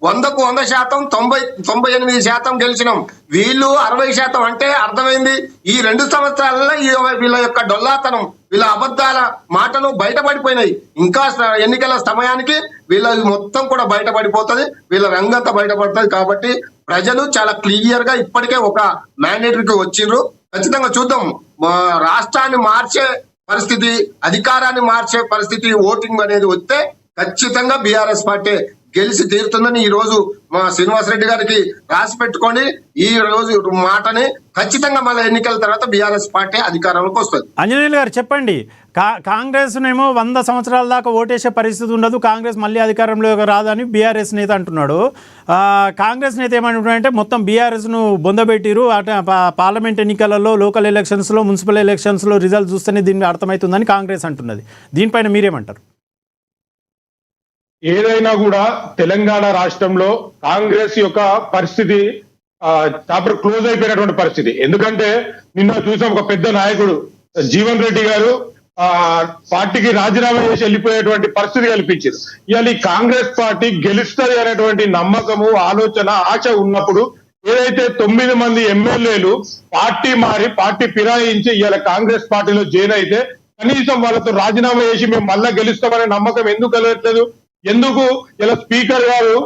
100కు 100%, 98% గెలిచినాం. వీళ్ళు 60%. అంటే అర్థమైంది, ఈ 2 సంవత్సరాలలో వీళ్ళ యొక్క డొల్లాతనం, వీళ్ళ అబద్ధాల మాటలు బయటపడిపోయినాయి. ఇంకా ఎన్నికల సమయానికి వీళ్ళ మొత్తం కూడా బయటపడిపోతుంది, వీళ్ళ రంగంతా బయటపడుతుంది. కాబట్టి ప్రజలు చాలా క్లియర్ గా ఇప్పటికే ఒక మ్యాండేటరీకి వచ్చిండ్రు. ఖచ్చితంగా చూద్దాం. రాష్ట్రాన్ని మార్చే పరిస్థితి, అధికారాన్ని మార్చే పరిస్థితి, ఓటింగ్ అనేది వస్తే ఖచ్చితంగా బీఆర్ఎస్ పార్టీ గెలిచి తీరుతుందని ఈ రోజు మా శ్రీనివాసరెడ్డి గారికి రాసి పెట్టుకొని ఈ రోజు మాటని ఖచ్చితంగా మళ్ళీ ఎన్నికల తర్వాత బీఆర్ఎస్ పార్టీ అధికారంలోకి వస్తుంది. ఆంజనేయులు గారు చెప్పండి, కాంగ్రెస్నేమో 100 సంవత్సరాల దాకా ఓటేసే పరిస్థితి ఉండదు, కాంగ్రెస్ మళ్ళీ అధికారంలో రాదని బీఆర్ఎస్ నేత అంటున్నాడు. కాంగ్రెస్ నేత ఏమంటున్నాడంటే మొత్తం బీఆర్ఎస్ను బొందబెట్టిరు, అటు పార్లమెంట్ ఎన్నికలలో, లోకల్ ఎలక్షన్స్లో, మున్సిపల్ ఎలక్షన్స్లో రిజల్ట్ చూస్తేనే దీన్ని అర్థమవుతుందని కాంగ్రెస్ అంటున్నది. దీనిపైన మీరేమంటారు? ఏదైనా కూడా తెలంగాణ రాష్ట్రంలో కాంగ్రెస్ యొక్క పరిస్థితి చాప్టర్ క్లోజ్ అయిపోయినటువంటి పరిస్థితి. ఎందుకంటే నిన్న చూసాం, ఒక పెద్ద నాయకుడు జీవన్ రెడ్డి గారు పార్టీకి రాజీనామా చేసి వెళ్ళిపోయేటువంటి పరిస్థితి కల్పించారు. ఇవాళ ఈ కాంగ్రెస్ పార్టీ గెలుస్తుంది అనేటువంటి నమ్మకము, ఆలోచన, ఆశ ఉన్నప్పుడు ఏదైతే 9 మంది ఎమ్మెల్యేలు పార్టీ మారి, పార్టీ ఫిరాయించి ఇవాళ కాంగ్రెస్ పార్టీలో జాయిన్ అయితే కనీసం వాళ్ళతో రాజీనామా చేసి మేము మళ్ళా గెలుస్తామనే నమ్మకం ఎందుకు కలగట్లేదు? ఎందుకు ఇలా స్పీకర్ గారు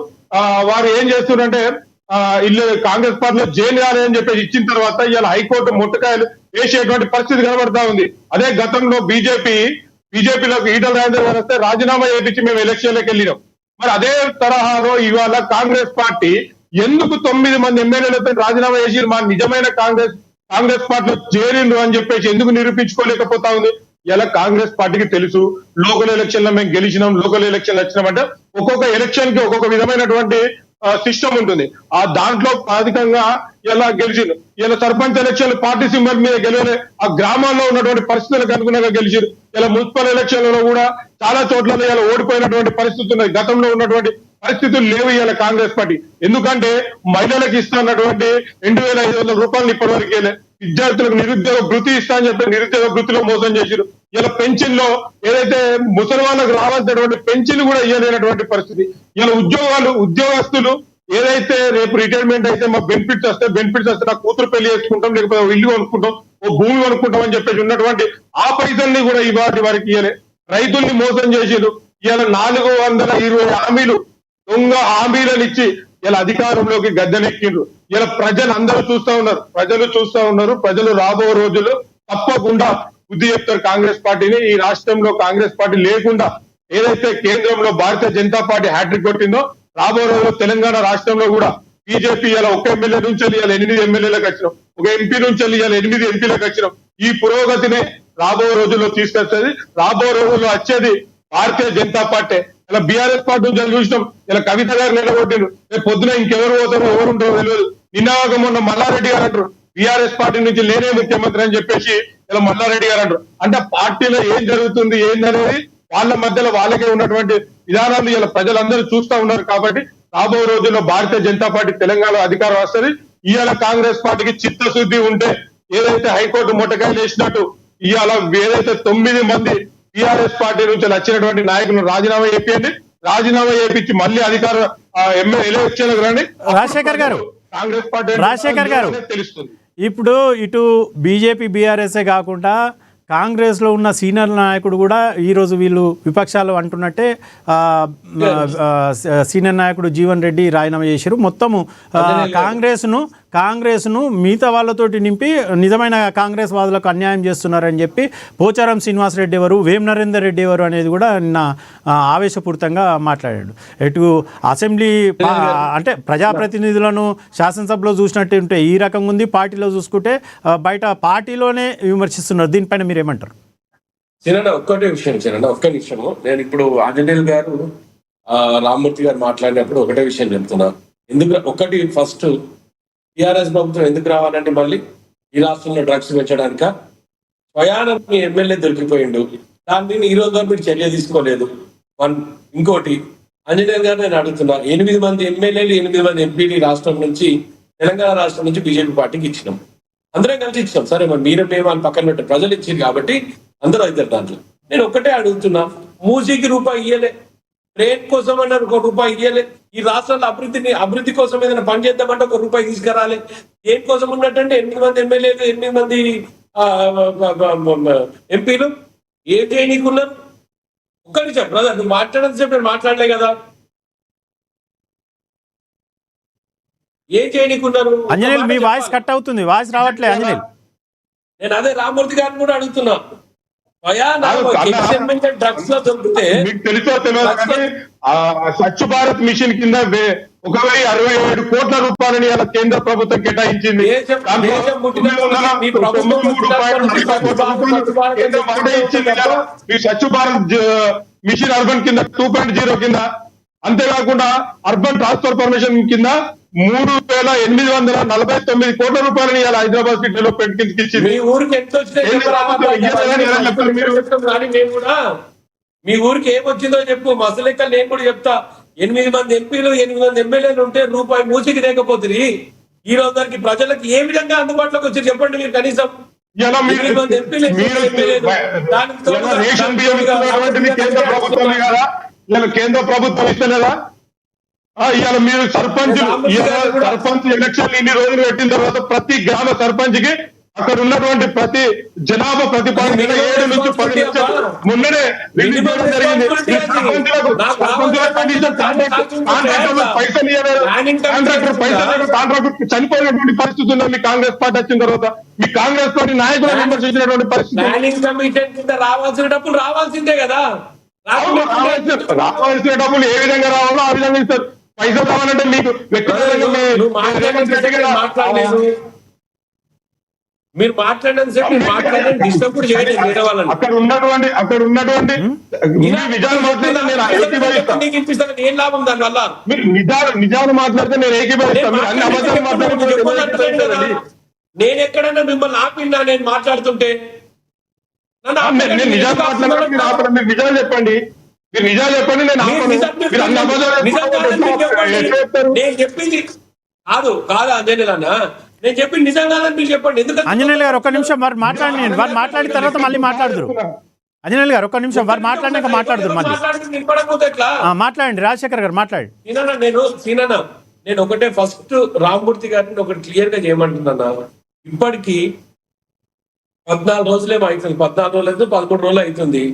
వారు ఏం చేస్తున్నారంటే ఇల్లు కాంగ్రెస్ పార్టీలో జైలు కావాలి అని చెప్పేసి ఇచ్చిన తర్వాత ఇలా హైకోర్టు ముట్టకాయలు వేసేటువంటి పరిస్థితి కనబడతా ఉంది. అదే గతంలో బీజేపీలోకి ఈటల రాజేందర్ గారు వస్తే రాజీనామా చేయించి మేము ఎలక్షన్లకు వెళ్ళినాం. మరి అదే తరహాలో ఇవాళ కాంగ్రెస్ పార్టీ ఎందుకు 9 మంది ఎమ్మెల్యేలతో రాజీనామా చేసి మా నిజమైన కాంగ్రెస్ పార్టీలో చేరిండ్రు అని చెప్పేసి ఎందుకు నిరూపించుకోలేకపోతా ఉంది? ఇలా కాంగ్రెస్ పార్టీకి తెలుసు, లోకల్ ఎలక్షన్ లో మేము గెలిచినాం, లోకల్ ఎలక్షన్ వచ్చినామంటే ఒక్కొక్క ఎలక్షన్ కి ఒక్కొక్క విధమైనటువంటి సిస్టమ్ ఉంటుంది. ఆ దాంట్లో ప్రాథమికంగా ఇలా గెలిచిండు. ఇలా సర్పంచ్ ఎలక్షన్ పార్టీ సింబల్ మీద గెలవలే, ఆ గ్రామాల్లో ఉన్నటువంటి పరిస్థితులకు అనుగుణంగా గెలిచారు. ఇలా మున్సిపల్ ఎలక్షన్లలో కూడా చాలా చోట్ల ఇలా ఓడిపోయినటువంటి పరిస్థితి ఉన్నది. గతంలో ఉన్నటువంటి పరిస్థితులు లేవు ఇలా కాంగ్రెస్ పార్టీ. ఎందుకంటే మహిళలకు ఇస్తున్నటువంటి 2,500 రూపాయలు ఇప్పటి వరకు విద్యార్థులకు నిరుద్యోగ భృతి ఇస్తా అని చెప్పి నిరుద్యోగ భృతిలో మోసం చేశారు. ఇలా పెన్షన్ లో ఏదైతే ముసలి వాళ్ళకు రావాల్సినటువంటి పెన్షన్ కూడా ఇవ్వలేనటువంటి పరిస్థితి. ఇలా ఉద్యోగస్తులు ఏదైతే రేపు రిటైర్మెంట్ అయితే మా బెనిఫిట్స్ వస్తే నా కూతురు పెళ్లి చేసుకుంటాం, లేకపోతే ఇల్లు కొనుక్కుంటాం, ఓ భూమి కొనుక్కుంటాం అని చెప్పేసి ఉన్నటువంటి ఆ పైసల్ని కూడా ఇవాటి వారికి ఇవ్వలే. రైతుల్ని మోసం చేసారు. ఇలా 420 హామీలు, దొంగ హామీలను ఇచ్చి ఇలా అధికారంలోకి గద్దెనెక్కిండ్రు. ఇలా ప్రజలు చూస్తా ఉన్నారు. ప్రజలు రాబో రోజుల్లో తప్పకుండా బుద్ధి చెప్తారు కాంగ్రెస్ పార్టీని. ఈ రాష్ట్రంలో కాంగ్రెస్ పార్టీ లేకుండా ఏదైతే కేంద్రంలో భారతీయ జనతా పార్టీ హ్యాట్రిక్ కొట్టిందో, రాబో రోజుల్లో తెలంగాణ రాష్ట్రంలో కూడా బీజేపీ ఇలా 1 ఎమ్మెల్యే నుంచి ఇలా 8 ఎమ్మెల్యేలకు వచ్చినాం, ఒక ఎంపీ నుంచి ఇలా 8 ఎంపీలకు వచ్చినాం. ఈ పురోగతినే రాబో రోజుల్లో తీసుకొస్తుంది. రాబో రోజుల్లో వచ్చేది భారతీయ జనతా పార్టీ. ఇలా బీఆర్ఎస్ పార్టీ నుంచి చూసినాం, ఇలా కవిత గారు నిలబొట్టిండ్రు. రేపు పొద్దున ఇంకెవరు పోతారో ఎవరు ఉంటారో తెలియదు. నిన్నగా మొన్న మల్లారెడ్డి గారు అంటారు బీఆర్ఎస్ పార్టీ నుంచి లేనే ముఖ్యమంత్రి అని చెప్పేసి ఇలా మల్లారెడ్డి గారు అంటారు. అంటే పార్టీలో ఏం జరుగుతుంది ఏందనేది వాళ్ళ మధ్యలో వాళ్ళకే ఉన్నటువంటి విధానాలు ఇలా ప్రజలందరూ చూస్తా ఉన్నారు. కాబట్టి రాబో రోజుల్లో భారతీయ జనతా పార్టీ తెలంగాణ అధికారం వస్తుంది. ఇవాళ కాంగ్రెస్ పార్టీకి చిత్తశుద్ధి ఉంటే ఏదైతే హైకోర్టు ముట్టకాయలు వేసినట్టు ఇవాళ ఏదైతే 9 మంది టీఆర్ఎస్ పార్టీ నుంచి వచ్చినటువంటి నాయకులను రాజీనామా చేయండి. రాజీనామా చేయించి మళ్ళీ అధికార ఎమ్మెల్యే ఎలక్షన్లకు రండి. రాజశేఖర్ గారు, కాంగ్రెస్ పార్టీ రాజశేఖర్ గారు, తెలుస్తుంది. ఇప్పుడు ఇటు బీజేపీ బీఆర్ఎస్ఏ కాకుండా కాంగ్రెస్లో ఉన్న సీనియర్ నాయకుడు కూడా ఈరోజు వీళ్ళు విపక్షాలు అంటున్నట్టే సీనియర్ నాయకుడు జీవన్ రెడ్డి రాజీనామా చేశారు. మొత్తము కాంగ్రెస్ను మిగతా వాళ్ళతోటి నింపి నిజమైన కాంగ్రెస్ వాదులకు అన్యాయం చేస్తున్నారని చెప్పి పోచారం శ్రీనివాసరెడ్డి ఎవరు, వేం నరేందర్ రెడ్డి ఎవరు అనేది కూడా నిన్న ఆవేశపూరితంగా మాట్లాడాడు. ఇటు అసెంబ్లీ అంటే ప్రజాప్రతినిధులను శాసనసభలో చూసినట్టు ఉంటే ఈ రకంగా ఉంది, పార్టీలో చూసుకుంటే బయట పార్టీలోనే విమర్శిస్తున్నారు. దీనిపైన మీరేమంటారు? ఒక్క నిమిషము. నేను ఇప్పుడు ఆంజనేయులు గారు రామ్మూర్తి గారు మాట్లాడినప్పుడు ఒకటే విషయం చెప్తున్నా. ఒకటి ఫస్ట్ టీఆర్ఎస్ ప్రభుత్వం ఎందుకు రావాలంటే మళ్ళీ ఈ రాష్ట్రంలో డ్రగ్స్ పెంచడానిక స్వయాన మీ ఎమ్మెల్యే దొరికిపోయిండు, దాన్ని ఈ రోజు మీరు చర్య తీసుకోలేదు. ఇంకోటి ఆంజనేయులు గారు నేను అడుగుతున్నా, 8 మంది ఎమ్మెల్యేలు 8 మంది ఎంపీలు రాష్ట్రం నుంచి తెలంగాణ రాష్ట్రం నుంచి బీజేపీ పార్టీకి ఇచ్చినాం, అందరం కలిసి ఇచ్చినాం. సరే మరి మీరు మేము అని పక్కన పెట్టారు, ప్రజలు ఇచ్చింది కాబట్టి అందరూ అవుతారు దాంట్లో. నేను ఒకటే అడుగుతున్నా, మూసీకి రూపాయి ఇయ్యలే, ట్రైన్ కోసం అన్నారు ఒక రూపాయి ఇయ్యలే, ఈ రాష్ట్రాల అభివృద్ధి కోసం ఏదైనా పని చేద్దామంటే ఒక రూపాయి తీసుకురాలి. దేనికోసం ఉన్నట్టంటే 8 మంది ఎమ్మెల్యేలు, 8 మంది ఎంపీలు ఏం చేయనీకున్నారు? ఒక్క నిమిషం బ్రదర్, నువ్వు మాట్లాడడం సేపు నేను మాట్లాడలే కదా, ఏం చేయనీకున్నారు? అంజనేయులు మీ వాయిస్ కట్ అవుతుంది, వాయిస్ రావట్లే అంజనేయులు. నేను అదే రామూర్తి గారిని కూడా అడుగుతున్నా, డ్రగ్స్ లో దొరికితే మీకు తెలుసో తెలియదు కానీ స్వచ్ఛ భారత్ మిషన్ కింద 1,067 కోట్ల రూపాయలని ఇలా కేంద్ర ప్రభుత్వం కేటాయించింది. ఈ స్వచ్ఛ భారత్ మిషన్ అర్బన్ కింద 2.0 కింద, అంతేకాకుండా అర్బన్ ట్రాన్స్ఫర్మేషన్ కింద 3,849 కోట్ల రూపాయలని ఇలా హైదరాబాద్ సిటీ డెవలప్మెంట్ కిందకి ఇచ్చింది. మీ ఊరికి ఎంత వచ్చినాయి? మీ ఊరికి ఏమొచ్చిందో చెప్పు, మసలు లెక్క నేను కూడా చెప్తా. 8 మంది ఎంపీలు, 8 మంది ఎమ్మెల్యేలు ఉంటే రూపాయి మూసికి లేకపోతుంది. ఈ రోజు దానికి ప్రజలకు ఏ విధంగా అందుబాటులోకి వచ్చి చెప్పండి మీరు కనీసం. కేంద్ర ప్రభుత్వం ఇస్తలేదా? ఇవాళ మీరు సర్పంచ్ ఎలక్షన్ ఇన్ని రోజులు పెట్టిన తర్వాత ప్రతి గ్రామ సర్పంచ్ కి అక్కడ ఉన్నటువంటి ప్రతి జనాభా ప్రతిపాదన 7 నుంచి 10 లక్షలు మొన్ననే రిలీజ్ చేయడం జరిగింది. కాంట్రాక్టర్ చనిపోయినటువంటి పరిస్థితి ఉంది. మీ కాంగ్రెస్ పార్టీ వచ్చిన తర్వాత మీ కాంగ్రెస్ పార్టీ నాయకులు విమర్శించినటువంటి పరిస్థితి. రావాల్సిన డబ్బులు రావాల్సిందే కదా, రావాల్సిన డబ్బులు ఏ విధంగా రావాలో ఆ విధంగా ఇస్తారు. పైసలు కావాలంటే మీకు మీరు మాట్లాడడం డిస్టర్బ్ కూడా చేయలేదు వేరే వాళ్ళని. అక్కడ ఉన్నటువంటి నిజాలు మాట్లాడితే నేను ఏకీభవిస్తాను. ఏం లాభం దాని వల్ల? మీరు నిజాలు మాట్లాడితే నేను ఏకీభవిస్తాను. అన్ని అబద్ధాలు మాట్లాడితే నేను ఎక్కడన్నా మిమ్మల్ని ఆపినా? నేను మాట్లాడుతుంటే నేను నిజాలు మాట్లాడాలి, మీరు ఆపడం. మీరు నిజాలు చెప్పండి, మీరు నిజాలు చెప్పండి, నేను నేను చెప్పింది కాదు అంజనేయులు అన్న, నేను చెప్పింది నిజం కాదని మీరు చెప్పండి. ఎందుకంటే అంజనేయులు గారు ఒక్క నిమిషం వారు మాట్లాడి, వారు మాట్లాడిన తర్వాత మళ్ళీ మాట్లాడుదురు. అంజనేయులు గారు ఒక్క నిమిషం, వారు మాట్లాడినాక మాట్లాడుదురు మళ్ళీ. మాట్లాడండి రాజశేఖర్ గారు, మాట్లాడండి. నేను ఒకటే ఫస్ట్ రామమూర్తి గారిని ఒకటి క్లియర్ గా చేయమంటున్నా. ఇప్పటికీ 14 రోజులేమో అవుతుంది, 14 రోజులు అయితే 13 రోజులు అవుతుంది.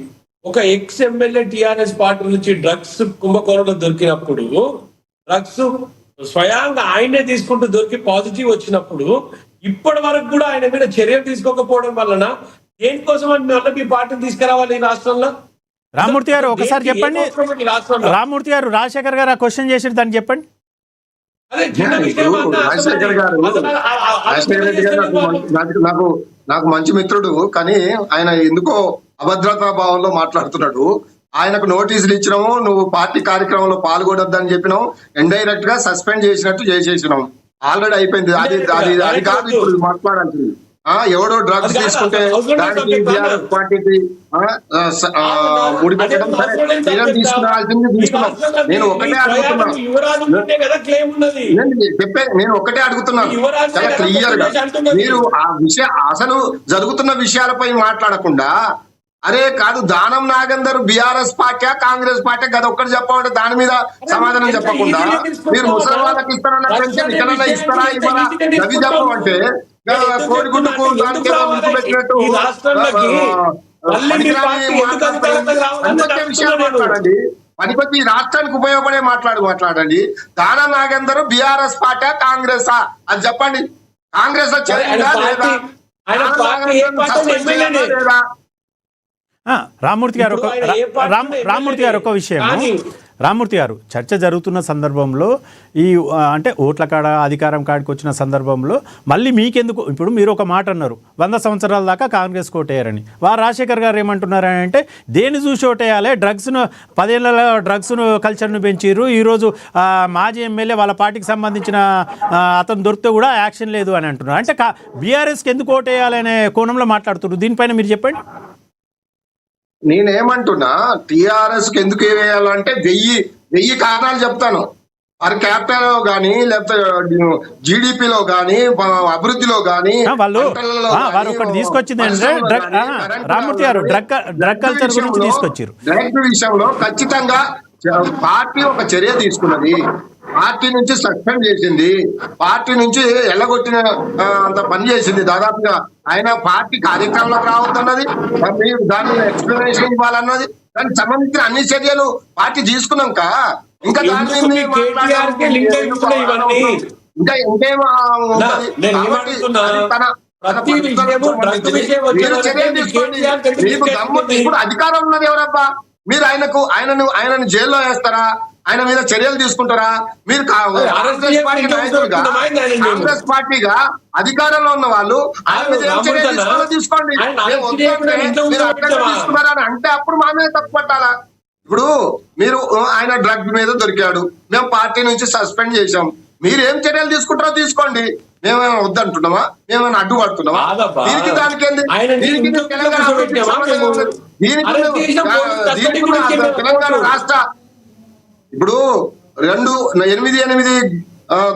ఒక ఎక్స్ ఎమ్మెల్యే టిఆర్ఎస్ పార్టీ నుంచి డ్రగ్స్ కుంభకోణంలో దొరికినప్పుడు, డ్రగ్స్ స్వయంగా ఆయనే తీసుకుంటూ దొరికి పాజిటివ్ వచ్చినప్పుడు ఇప్పటి వరకు కూడా ఆయన మీద చర్యలు తీసుకోకపోవడం వలన దేనికోసం అని మళ్ళీ మీ పార్టీని తీసుకురావాలి ఈ రాష్ట్రంలో? రామమూర్తి గారు ఒకసారి చెప్పండి. రామమూర్తి గారు రాజశేఖర్ గారు ఆ క్వశ్చన్ చేసి దాన్ని చెప్పండి. రాజశేఖర్ గారు నాకు మంచి మిత్రుడు, కానీ ఆయన ఎందుకో అభద్రతా భావంలో మాట్లాడుతున్నాడు. ఆయనకు నోటీసులు ఇచ్చినాము, నువ్వు పార్టీ కార్యక్రమంలో పాల్గొనొద్దని చెప్పినావు, ఇండైరెక్ట్ గా సస్పెండ్ చేసినట్టు చేసేసినాం. ఆల్రెడీ అయిపోయింది. అది కాదు ఇప్పుడు మాట్లాడాల్సింది. ఎవడో డ్రగ్స్ తీసుకుంటే దానికి బీఆర్ఎస్ పార్టీకి ముడిపెట్టడం సరే, తీసుకున్నాం. నేను ఒకటే అడుగుతున్నాను చాలా క్లియర్ గా, మీరు ఆ అసలు జరుగుతున్న విషయాలపై మాట్లాడకుండా, అరే కాదు Danam Nagender BRS party Congress party గది ఒక్కటి చెప్పమంటే దాని మీద సమాధానం చెప్పకుండా మీరు ముసలి వాళ్ళకి ఇస్తారన్న పెన్షన్ ఇక్కడన్నా ఇస్తారా ఇవ్వరా అవి చెప్పమంటే కోడిగుడ్డుకు దానికి పెట్టినట్టు విషయాలు మాట్లాడండి. పనికొచ్చి ఈ రాష్ట్రానికి ఉపయోగపడే మాట్లాడండి. దానం నాగేందర్ బీఆర్ఎస్ పార్టీ కాంగ్రెసా అది చెప్పండి. కాంగ్రెస్ లో చేరిందా లేదా? రామమూర్తి గారు ఒక విషయం. రామమూర్తి గారు, చర్చ జరుగుతున్న సందర్భంలో ఈ అంటే ఓట్ల కాడ అధికారం కాడికి వచ్చిన సందర్భంలో మళ్ళీ మీకెందుకు, ఇప్పుడు మీరు ఒక మాట అన్నారు 100 సంవత్సరాల దాకా కాంగ్రెస్ కోటేయారని. వారు రాజశేఖర్ గారు ఏమంటున్నారని అంటే దేన్ని చూసి ఓటేయాలి, డ్రగ్స్ను 10 ఏళ్ళ డ్రగ్స్ను కల్చర్ను పెంచిర్రు, ఈరోజు మాజీ ఎమ్మెల్యే వాళ్ళ పార్టీకి సంబంధించిన అతను దొరికితే కూడా యాక్షన్ లేదు అని అంటున్నారు. అంటే బీఆర్ఎస్కి ఎందుకు ఓటేయాలి అనే కోణంలో మాట్లాడుతున్నారు. దీనిపైన మీరు చెప్పండి. నేనేమంటున్నా, టిఆర్ఎస్ కి ఎందుకు వేయాలంటే 1000 కారణాలు చెప్తాను. పర్ క్యాపిటల్ గానీ లేకపోతే జీడిపిలో గానీ అభివృద్ధిలో గానీ వాళ్ళు వారు ఒకటి తీసుకొచ్చింది అంటే రామ్మూర్తి గారు డ్రగ్ కల్చర్ గురించి తీసుకొచ్చారు. డ్రగ్ విషయంలో ఖచ్చితంగా పార్టీ ఒక చర్య తీసుకున్నది, పార్టీ నుంచి సస్పెండ్ చేసింది, పార్టీ నుంచి ఎల్లగొట్టిన అంత పని చేసింది. దాదాపుగా ఆయన పార్టీ కార్యక్రమంలోకి రావద్దన్నది, మీరు దాన్ని ఎక్స్ప్లెనేషన్ ఇవ్వాలన్నది, దానికి సంబంధించిన అన్ని చర్యలు పార్టీ తీసుకున్నాక ఇంకా దాని ఇంకా ఇంకేం ఇప్పుడు అధికారం ఉన్నది ఎవరబ్బా? మీరు ఆయనను జైల్లో వేస్తారా? ఆయన మీద చర్యలు తీసుకుంటారా? మీరు కాంగ్రెస్ పార్టీగా అధికారంలో ఉన్న వాళ్ళు ఆయన మీద ఏం చర్యలు తీసుకోవాలో తీసుకోండి. తీసుకున్నారని అంటే అప్పుడు మా మీద తప్పు పట్టాలా? ఇప్పుడు మీరు ఆయన డ్రగ్ మీద దొరికాడు, మేము పార్టీ నుంచి సస్పెండ్ చేశాం, మీరు ఏం చర్యలు తీసుకుంటారో తీసుకోండి. మేమేమైనా వద్దంటున్నామా? మేమేమైనా అడ్డుపడుతున్నామా? దీనికి దానికి తెలంగాణ రాష్ట్ర ఇప్పుడు 8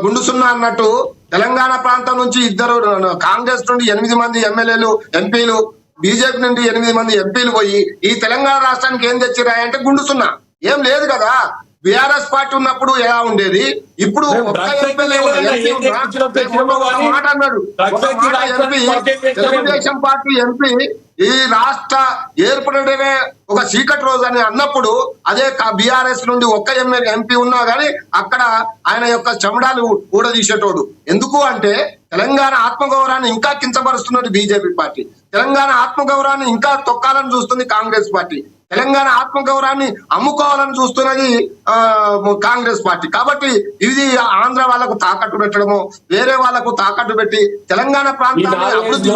గుండు సున్నా అన్నట్టు తెలంగాణ ప్రాంతం నుంచి ఇద్దరు, కాంగ్రెస్ నుండి 8 మంది ఎమ్మెల్యేలు ఎంపీలు, బీజేపీ నుండి 8 మంది ఎంపీలు పోయి ఈ తెలంగాణ రాష్ట్రానికి ఏం తెచ్చిరాయంటే గుండు సున్నా. ఏం లేదు కదా. బీఆర్ఎస్ పార్టీ ఉన్నప్పుడు ఎలా ఉండేది, ఇప్పుడు మాట అన్నాడు తెలుగుదేశం పార్టీ ఎంపీ ఈ రాష్ట్ర ఏర్పడమే ఒక చీకటి రోజు అని అన్నప్పుడు అదే బీఆర్ఎస్ నుండి ఒక్క ఎంపీ ఉన్నా గానీ అక్కడ ఆయన యొక్క చెమడాలు ఊడదీసేటోడు. ఎందుకు అంటే తెలంగాణ ఆత్మగౌరవాన్ని ఇంకా కించపరుస్తున్నది బీజేపీ పార్టీ, తెలంగాణ ఆత్మగౌరవాన్ని ఇంకా తొక్కాలని చూస్తుంది కాంగ్రెస్ పార్టీ, తెలంగాణ ఆత్మగౌరవాన్ని అమ్ముకోవాలని చూస్తున్నది కాంగ్రెస్ పార్టీ. కాబట్టి ఇది ఆంధ్ర వాళ్ళకు తాకట్టు పెట్టడము, వేరే వాళ్ళకు తాకట్టు పెట్టి తెలంగాణ ప్రాంతాన్ని అభివృద్ధి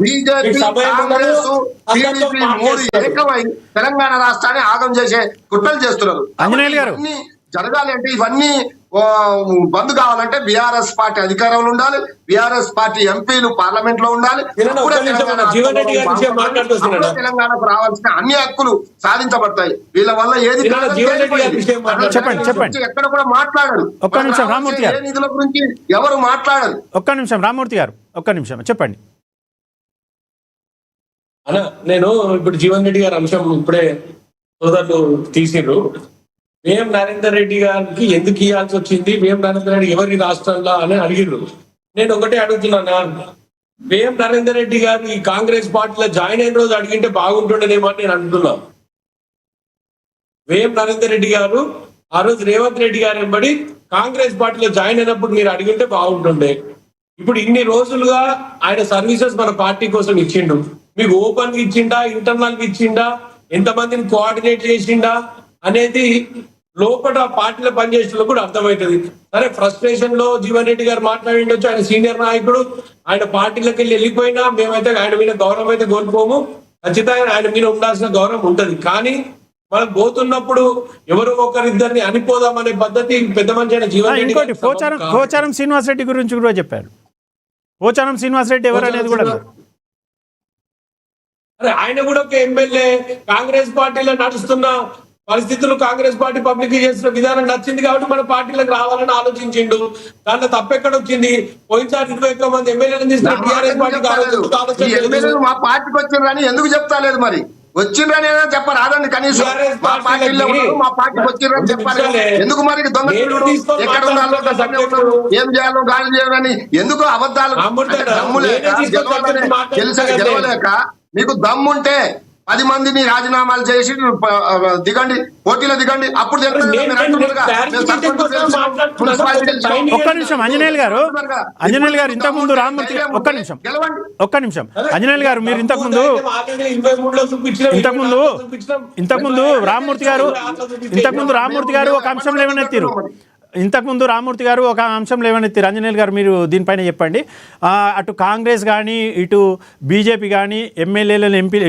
బీజేపీ కాంగ్రెస్ టీడీపీ 3 ఏకమై తెలంగాణ రాష్ట్రాన్ని ఆగం చేసే కుట్రలు చేస్తున్నారు. ఇవన్నీ జరగాలి అంటే, ఇవన్నీ బంద్ కావాలంటే బీఆర్ఎస్ పార్టీ అధికారంలో ఉండాలి, బీఆర్ఎస్ పార్టీ ఎంపీలు పార్లమెంట్ లో ఉండాలి. తెలంగాణకు రావాల్సిన అన్ని హక్కులు సాధించబడతాయి. వీళ్ళ వల్ల ఏది చెప్పండి. ఎక్కడ కూడా మాట్లాడరు. ఒక్క నిమిషం రామ్మూర్తి గారు, నిధుల గురించి ఎవరు మాట్లాడరు. ఒక్క నిమిషం రామ్మూర్తి గారు, ఒక్క నిమిషం చెప్పండి. అన్న, నేను ఇప్పుడు జీవన్ రెడ్డి గారి అంశం ఇప్పుడే సోదరులు తీసిర్రు. వేం నరేందర్ రెడ్డి గారికి ఎందుకు ఇవ్వాల్సి వచ్చింది, వేం నరేందర్ రెడ్డి ఎవరి రాష్ట్రంలో అని అడిగిర్రు. నేను ఒకటే అడుగుతున్నా, వేం నరేందర్ రెడ్డి గారు ఈ కాంగ్రెస్ పార్టీలో జాయిన్ అయిన రోజు అడిగింటే బాగుంటుండేనేమో అని నేను అంటున్నా. వేం నరేందర్ రెడ్డి గారు ఆ రోజు రేవంత్ రెడ్డి గారు వెంబడి కాంగ్రెస్ పార్టీలో జాయిన్ అయినప్పుడు మీరు అడిగింటే బాగుంటుండే. ఇప్పుడు ఇన్ని రోజులుగా ఆయన సర్వీసెస్ మన పార్టీ కోసం ఇచ్చిండు. మీకు ఓపెన్ గా ఇచ్చిండా, ఇంటర్నల్ గా ఇచ్చిండా, ఎంతమందిని కోఆర్డినేట్ చేసిండా అనేది లోపల పార్టీలో పనిచేసిన కూడా అర్థమవుతుంది. సరే, ఫ్రస్ట్రేషన్ లో జీవన్ రెడ్డి గారు మాట్లాడిండొచ్చు, ఆయన సీనియర్ నాయకుడు, ఆయన పార్టీలోకి వెళ్ళిపోయినా మేమైతే ఆయన మీద గౌరవం అయితే కోల్పోము. ఖచ్చితంగా ఆయన మీద ఉండాల్సిన గౌరవం ఉంటది. కానీ మనం పోతున్నప్పుడు ఎవరు ఒకరిద్దరిని అనిపోదామనే పద్ధతి పెద్ద మనిషి అయిన జీవన్ రెడ్డి. ఇంకోటి పోచారం శ్రీనివాస్ రెడ్డి గురించి కూడా చెప్పారు. పోచారం శ్రీనివాస్ రెడ్డి ఎవరు అనేది కూడా అరే, ఆయన కూడా ఒక ఎమ్మెల్యే. కాంగ్రెస్ పార్టీలో నడుస్తున్న పరిస్థితులు, కాంగ్రెస్ పార్టీ పబ్లిక్ చేసిన విధానం నచ్చింది కాబట్టి మన పార్టీలకు రావాలని ఆలోచించిండు. దాంట్లో తప్పెక్కడ వచ్చింది? పోయినసారి 21 మంది ఎమ్మెల్యేలను తీసుకుని టీఆర్ఎస్ పార్టీకి మా పార్టీకి వచ్చిండ్రని ఎందుకు చెప్తా లేదు? మరి వచ్చిండ్రని చెప్పారు రాదండి. కనీసం మా పార్టీలో మా పార్టీకి వచ్చిండ్రని చెప్పాలి. ఎందుకు మరి దొంగ ఎక్కడ ఉండాలో ఏం చేయాలో గాలి చేయాలని ఎందుకు అబద్ధాలు? దమ్ము లేక గెలవలేక మీకు దమ్ముంటే 10 మందిని రాజీనామాలు చేసి దిగండి, పోటీలో దిగండి. అప్పుడు ఒక్క నిమిషం అంజనేయులు గారు ఇంతకుముందు రామ్మూర్తి, ఒక్క నిమిషం అంజనేయులు గారు, మీరు ఇంతకుముందు రామ్మూర్తి గారు ఒక అంశం లేవనెత్తారు. ఆంజనేయులు గారు మీరు దీనిపైన చెప్పండి. అటు కాంగ్రెస్ కానీ ఇటు బీజేపీ కానీ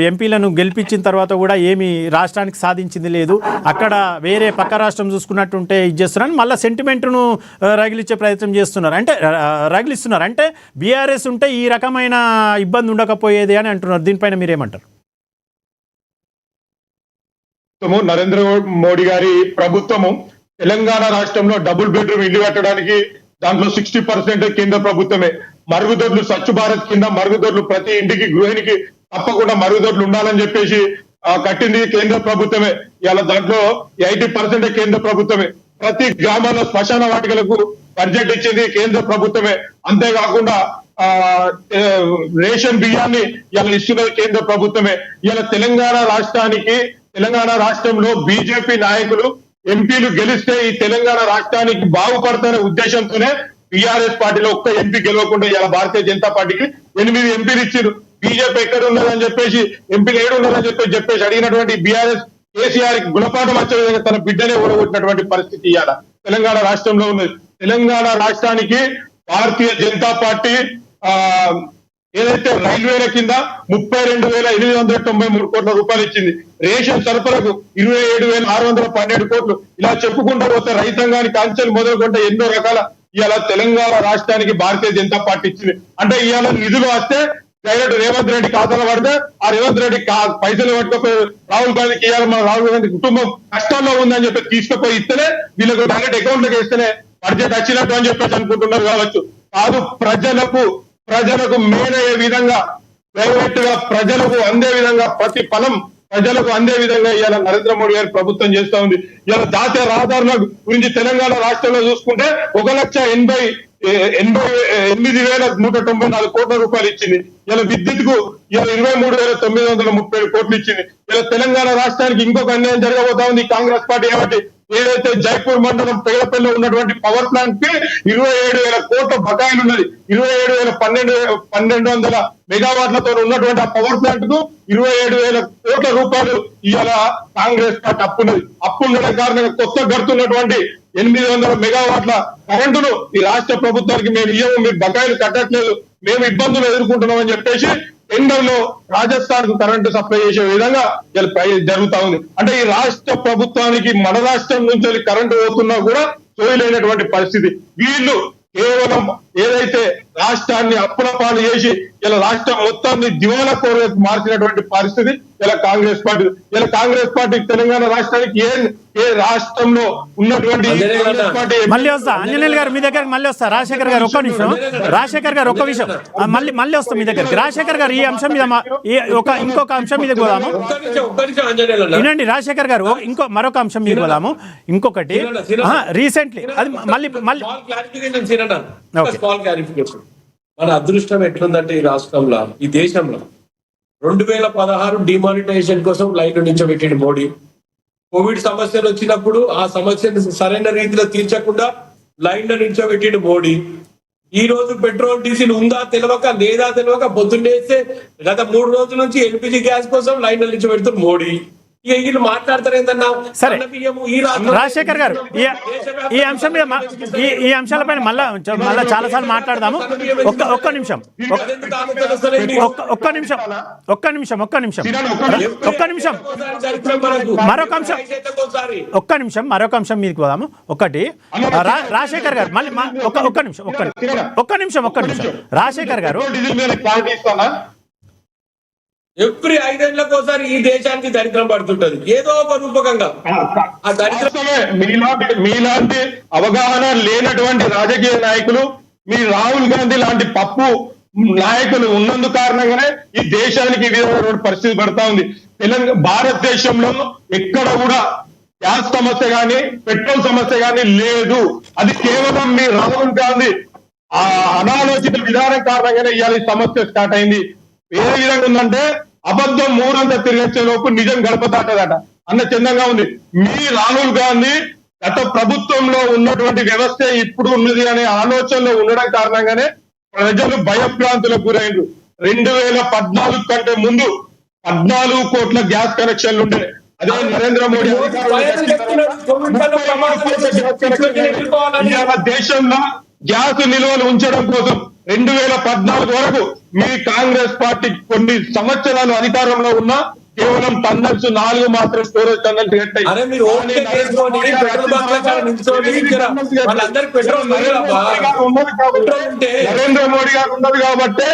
ఎంపీలను గెలిపించిన తర్వాత కూడా ఏమి రాష్ట్రానికి సాధించింది లేదు. అక్కడ వేరే పక్క రాష్ట్రం చూసుకున్నట్టుంటే ఇది చేస్తున్నారు, మళ్ళీ సెంటిమెంట్ను రగిలిచ్చే ప్రయత్నం చేస్తున్నారు. అంటే బీఆర్ఎస్ ఉంటే ఈ రకమైన ఇబ్బంది ఉండకపోయేది అని అంటున్నారు. దీనిపైన మీరేమంటారు? నరేంద్ర మోడీ గారి ప్రభుత్వము తెలంగాణ రాష్ట్రంలో డబుల్ బెడ్రూమ్ ఇల్లు కట్టడానికి దాంట్లో 60% కేంద్ర ప్రభుత్వమే. మరుగుదొడ్లు స్వచ్ఛ భారత్ కింద మరుగుదొడ్లు ప్రతి ఇంటికి గృహిణికి తప్పకుండా మరుగుదొడ్లు ఉండాలని చెప్పేసి కట్టింది కేంద్ర ప్రభుత్వమే. ఇలా దాంట్లో 80% కేంద్ర ప్రభుత్వమే. ప్రతి గ్రామాల్లో శ్మశాన వాటికలకు బడ్జెట్ ఇచ్చింది కేంద్ర ప్రభుత్వమే. అంతేకాకుండా రేషన్ బియ్యాన్ని ఇలా ఇస్తున్నది కేంద్ర ప్రభుత్వమే. ఇలా తెలంగాణ రాష్ట్రంలో బీజేపీ నాయకులు ఎంపీలు గెలిస్తే ఈ తెలంగాణ రాష్ట్రానికి బాగుపడతానే ఉద్దేశంతోనే బీఆర్ఎస్ పార్టీలో ఒక్క ఎంపీ గెలవకుండా ఇలా భారతీయ జనతా పార్టీకి 8 ఎంపీలు ఇచ్చారు. బీజేపీ ఎక్కడ ఉన్నదని చెప్పేసి ఎంపీలు ఏడు ఉన్నదని చెప్పేసి అడిగినటువంటి బీఆర్ఎస్ కేసీఆర్ గుణపాఠం వచ్చే విధంగా తన బిడ్డనే ఓడగొట్టినటువంటి పరిస్థితి ఇవాళ తెలంగాణ రాష్ట్రంలో ఉన్నది. తెలంగాణ రాష్ట్రానికి భారతీయ జనతా పార్టీ ఏదైతే రైల్వేల కింద 32,893 కోట్ల రూపాయలు ఇచ్చింది. రేషన్ సరఫరాకు 27,612 కోట్లు. ఇలా చెప్పుకుంటూ పోతే రైతాంగానికి అంచెలు మొదలుకుంటే ఎన్నో రకాల ఇవాళ తెలంగాణ రాష్ట్రానికి భారతీయ జనతా పార్టీ ఇచ్చింది. అంటే ఇవాళ నిధులు వస్తే డైరెక్ట్ రేవంత్ రెడ్డి ఖాతాలో పడితే ఆ రేవంత్ రెడ్డి పైసలు పట్టుకపోయి రాహుల్ గాంధీకి ఇవ్వాలి, మన రాహుల్ గాంధీ కుటుంబం కష్టాల్లో ఉందని చెప్పి తీసుకుపోయి ఇస్తేనే వీళ్ళకు డైరెక్ట్ అకౌంట్ లోకి ఇస్తేనే బడ్జెట్ వచ్చినట్టు అని చెప్పేసి అనుకుంటున్నారు కావచ్చు. కాదు, ప్రజలకు మేలయ్యే విధంగా ప్రైవేట్ గా ప్రజలకు అందే విధంగా ప్రతి ఫలం ప్రజలకు అందే విధంగా ఇవాళ నరేంద్ర మోడీ గారి ప్రభుత్వం చేస్తా ఉంది. ఇవాళ జాతీయ రహదారుల గురించి తెలంగాణ రాష్ట్రంలో చూసుకుంటే 1,88,194 కోట్ల రూపాయలు ఇచ్చింది. ఇలా విద్యుత్ కు ఇలా 23,937 కోట్లు ఇచ్చింది. ఇలా తెలంగాణ రాష్ట్రానికి ఇంకొక అన్యాయం జరగబోతా ఉంది కాంగ్రెస్ పార్టీ కాబట్టి. ఏదైతే జైపూర్ మండలం పెగలపల్లిలో ఉన్నటువంటి పవర్ ప్లాంట్ కి 27,000 కోట్ల బకాయిలు ఉన్నది. 27,1200 మెగావాట్లతో ఉన్నటువంటి ఆ పవర్ ప్లాంట్ కు 27,000 కోట్ల రూపాయలు ఇవాళ కాంగ్రెస్ పార్టీ అప్పున్నది. అప్పు ఉండడం కారణంగా కొత్త గడుతున్నటువంటి 800 మెగావాట్ల కరెంటును ఈ రాష్ట్ర ప్రభుత్వానికి మేము ఇవ్వము, మీరు బకాయిలు కట్టట్లేదు, మేము ఇబ్బందులు ఎదుర్కొంటున్నాం అని చెప్పేసి టెండర్ లో రాజస్థాన్ కు కరెంటు సప్లై చేసే విధంగా జరుగుతా ఉంది. అంటే ఈ రాష్ట్ర ప్రభుత్వానికి మన రాష్ట్రం నుంచి కరెంటు పోతున్నా కూడా సోయలేనటువంటి పరిస్థితి. వీళ్ళు కేవలం ఏదైతే రాష్ట్రాన్ని అప్పుల పాలు చేసి ఇలా రాష్ట్రం మొత్తాన్ని దివాలా కోరకు మార్చినటువంటి పరిస్థితి ఇలా కాంగ్రెస్ పార్టీ తెలంగాణ రాష్ట్రానికి ఏ రాష్ట్రంలో ఉన్నటువంటి కాంగ్రెస్ పార్టీ. మళ్ళీ వస్తా ఆంజనేయులు గారు మీ దగ్గరికి, మళ్ళీ వస్తా రాజశేఖర్ గారు ఒక్క నిమిషం, రాజశేఖర్ గారు ఒక్క విషయం, మళ్ళీ వస్తాం మీ దగ్గరికి. రాజశేఖర్ గారు ఈ అంశం మీద ఇంకొక అంశం మీద పోదాము. వినండి రాజశేఖర్ గారు, మరొక అంశం మీద పోదాము. ఇంకొకటి రీసెంట్లీ అది మళ్ళీ మన అదృష్టం ఎట్లుందంటే ఈ రాష్ట్రంలో ఈ దేశంలో 2016 డిమానిటైజేషన్ కోసం లైన్ నిల్చోబెట్టిండు మోడీ. కోవిడ్ సమస్యలు వచ్చినప్పుడు ఆ సమస్యను సరైన రీతిలో తీర్చకుండా లైన్ నిల్చోబెట్టిండు మోడీ. ఈ రోజు పెట్రోల్ డీజిల్ ఉందా తెలియక లేదా తెలియక పొద్దున్నేస్తే గత 3 రోజుల నుంచి ఎల్పిజి గ్యాస్ కోసం లైన్ నిల్చోబెడుతున్నారు మోడీ. ఇక వీళ్ళు మాట్లాడతారు ఏంటన్నా. సరే రాజశేఖర్ గారు ఈ అంశం మీద ఈ అంశాలపైన మళ్ళా చాలా సార్లు మాట్లాడదాము. ఒక్క నిమిషం మరొక అంశం మీదకి పోదాము. ఒకటి రాజశేఖర్ గారు మళ్ళీ ఒక్క నిమిషం రాజశేఖర్ గారు ఎవ్రీ 5 ఏళ్లకోసారి ఈ దేశానికి దరిద్రం పడుతుంటది ఏదో ఒక రూపకంగా. ఆ దరిద్రమే మీలాంటి అవగాహన లేనటువంటి రాజకీయ నాయకులు, మీ రాహుల్ గాంధీ లాంటి పప్పు నాయకులు ఉన్నందు కారణంగానే ఈ దేశానికి ఈ విధమైనటువంటి పరిస్థితి పడతా ఉంది. భారతదేశంలో ఎక్కడ కూడా గ్యాస్ సమస్య గాని పెట్రోల్ సమస్య గాని లేదు. అది కేవలం మీ రాహుల్ గాంధీ ఆ అనాలోచిత విధానం కారణంగానే ఇవాళ ఈ సమస్య స్టార్ట్ అయింది. ఏ విధంగా ఉందంటే అబద్ధం మూడంతా తిరిగొచ్చే లోపు నిజం గడప దాటదట అన్న చందంగా ఉంది. మీ రాహుల్ గాంధీ గత ప్రభుత్వంలో ఉన్నటువంటి వ్యవస్థ ఇప్పుడు ఉన్నది అనే ఆలోచనలో ఉండడం కారణంగానే ప్రజలు భయభ్రాంతులకు గురైండ్రు. 2014 కంటే ముందు 14 కోట్ల గ్యాస్ కనెక్షన్లు ఉండే. అదే నరేంద్ర మోడీ దేశంలో గ్యాస్ నిల్వలు ఉంచడం కోసం 2014 వరకు మీ కాంగ్రెస్ పార్టీ కొన్ని సంవత్సరాలు అధికారంలో ఉన్న కేవలం టన్నల్స్ 4 మాత్రం స్టోరేజ్ టన్నల్స్ కట్టాయి. అరే మీరు ఓకే చేసుకొని పెట్రోల్ బంక్ లో నిల్చొని వాళ్ళందరికీ పెట్రోల్ ఉంటే నరేంద్ర మోడీ గారు ఉన్నది కాబట్టి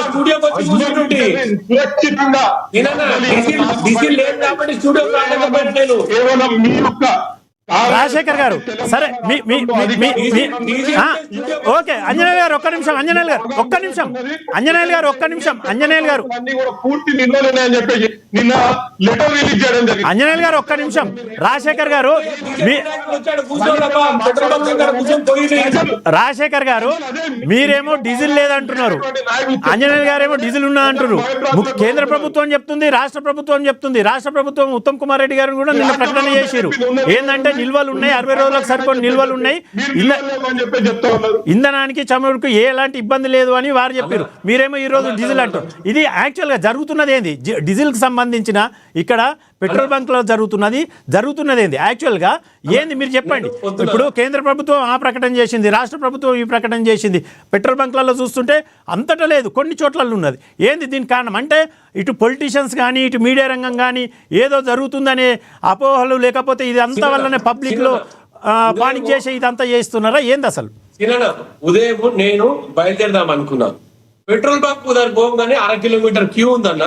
స్టూడియోకి వచ్చి కూర్చుంటుంటే సురక్షితంగా డీజిల్ లేదు కాబట్టి స్టూడియో నేను కేవలం మీ యొక్క రాజశేఖర్ గారు సరే ఓకే అంజనేయులు గారు ఒక్క నిమిషం అంజనేయులు గారు అన్ని కూడా పూర్తి నిల్వలు ఉన్నాయని చెప్పేసి నిన్న లెటర్ రిలీజ్ చేయడం జరిగింది. అంజనేయులు గారు ఒక్క నిమిషం రాజశేఖర్ గారు మీరేమో డీజిల్ లేదంటున్నారు, అంజనేయులు గారేమో డీజిల్ ఉన్నదంటున్నారు. కేంద్ర ప్రభుత్వం చెప్తుంది, రాష్ట్ర ప్రభుత్వం చెప్తుంది. రాష్ట్ర ప్రభుత్వం ఉత్తమ్ కుమార్ రెడ్డి గారు కూడా నిన్న ప్రకటన చేశారు. ఏంటంటే నిల్వలు ఉన్నాయి, 60 రోజులకు సరిపోయిన నిల్వలు ఉన్నాయి, ఇంధనానికి చమురుకు ఎలాంటి ఇబ్బంది లేదు అని వారు చెప్పారు. మీరేమో ఈ రోజు డీజిల్ అంటారు. ఇది యాక్చువల్గా జరుగుతున్నది ఏంది? డీజిల్కి సంబంధించిన ఇక్కడ పెట్రోల్ బంక్లో జరుగుతున్నది ఏంది యాక్చువల్గా ఏంది మీరు చెప్పండి. ఇప్పుడు కేంద్ర ప్రభుత్వం ఆ ప్రకటన చేసింది, రాష్ట్ర ప్రభుత్వం ఈ ప్రకటన చేసింది. పెట్రోల్ బంక్లలో చూస్తుంటే అంతటా లేదు, కొన్ని చోట్లలో ఉన్నది. ఏంది దీనికి కారణం? అంటే ఇటు పొలిటీషియన్స్ కానీ ఇటు మీడియా రంగం కానీ ఏదో జరుగుతుందనే అపోహలు, లేకపోతే ఇది అంతా వల్లనే పబ్లిక్లో పానిక్ చేసే ఇదంతా చేస్తున్నారా ఏంది అసలు? ఉదయం నేను బయలుదేరదాం అనుకున్నాను. పెట్రోల్ బంక్ ఉదయం పోగానే 1/2 కిలోమీటర్ క్యూ ఉందన్న.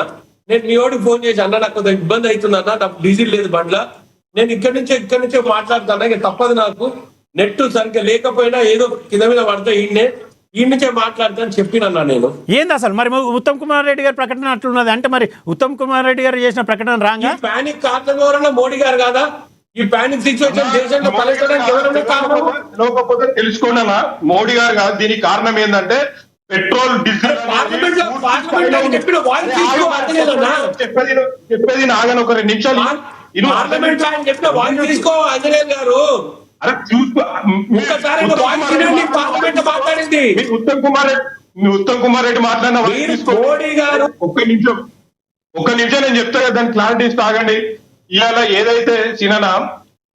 నేను మీ వాడికి ఫోన్ చేసి అన్న నాకు కొంత ఇబ్బంది అవుతుందన్న, నాకు డీజిల్ లేదు బండ్ల, నేను ఇక్కడి నుంచే మాట్లాడుతాను, ఇక తప్పదు నాకు, నెట్ సరిగ్గా లేకపోయినా ఏదో కింద మీద పడితే ఈ నుంచే మాట్లాడతాను చెప్పినన్నా నేను. ఏంది అసలు మరి ఉత్తమ్ కుమార్ రెడ్డి గారి ప్రకటన అట్లున్నది అంటే మరి ఉత్తమ్ కుమార్ రెడ్డి గారు చేసిన ప్రకటన రాంగా? పానిక్ కారణం ఎవరన్నా మోడీ గారు కాదా? ఈ పానిక్ సిచ్యువేషన్ దేశంలో పలకడానికి ఎవరైనా కారణం లోకపోతే తెలుసుకోండి. మోడీ గారు కాదు, దీనికి కారణం ఏంటంటే పెట్రోల్ డీజిల్ చెప్పేది నాగని ఒక 2 నిమిషాలు మాట్లాడింది ఉత్తమ్ కుమార్ రెడ్డి మాట్లాడిన మోడీ గారు. ఒక్క నిమిషం నేను చెప్తా కదా, దాని క్లారిటీ తాగండి. ఇవాళ ఏదైతే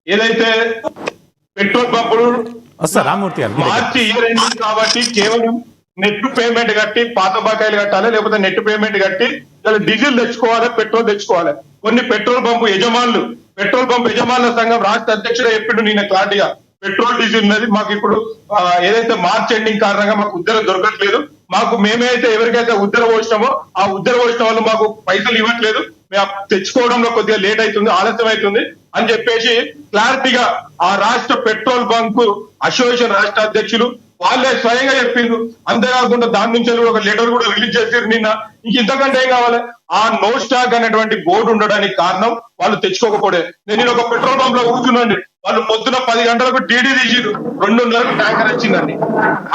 ఏదైతే పెట్రోల్ పంపులు రామూర్తి గారు మార్చి ఇయర్ కాబట్టి కేవలం నెట్ పేమెంట్ కట్టి పాత బకాయిలు కట్టాలి, లేకపోతే నెట్ పేమెంట్ కట్టి డీజిల్ తెచ్చుకోవాలి, పెట్రోల్ తెచ్చుకోవాలి. కొన్ని పెట్రోల్ పంపు యజమానుల సంఘం రాష్ట్ర అధ్యక్షుడు చెప్పిండు నిన్న క్లారిటీగా, పెట్రోల్ డీజిల్ ఉన్నది మాకు ఇప్పుడు ఏదైతే మార్చ్ ఎండింగ్ కారణంగా మాకు ఉద్దరం దొరకట్లేదు, మాకు మేమైతే ఎవరికైతే ఉద్దర పోసినామో ఆ ఉద్దర పోసిన వాళ్ళు మాకు పైసలు ఇవ్వట్లేదు, మేము తెచ్చుకోవడంలో కొద్దిగా లేట్ అవుతుంది, ఆలస్యం అవుతుంది అని చెప్పేసి క్లారిటీగా ఆ రాష్ట్ర పెట్రోల్ బంకు అసోసియేషన్ రాష్ట్ర అధ్యక్షులు వాళ్ళే స్వయంగా చెప్పిండ్రు. అంతేకాకుండా దాని నుంచి కూడా ఒక లెటర్ కూడా రిలీజ్ చేసారు నిన్న. ఇంతకంటే ఏం కావాలి? ఆ నో స్టాక్ అనేటువంటి బోర్డు ఉండడానికి కారణం వాళ్ళు తెచ్చుకోకపోవడే. నేను ఒక పెట్రోల్ పంప్ లో కూర్చున్నాండి, వాళ్ళు పొద్దున 10 గంటలకు డీడీ తీసిరు, 2:30కు ట్యాంకర్ వచ్చిందండి.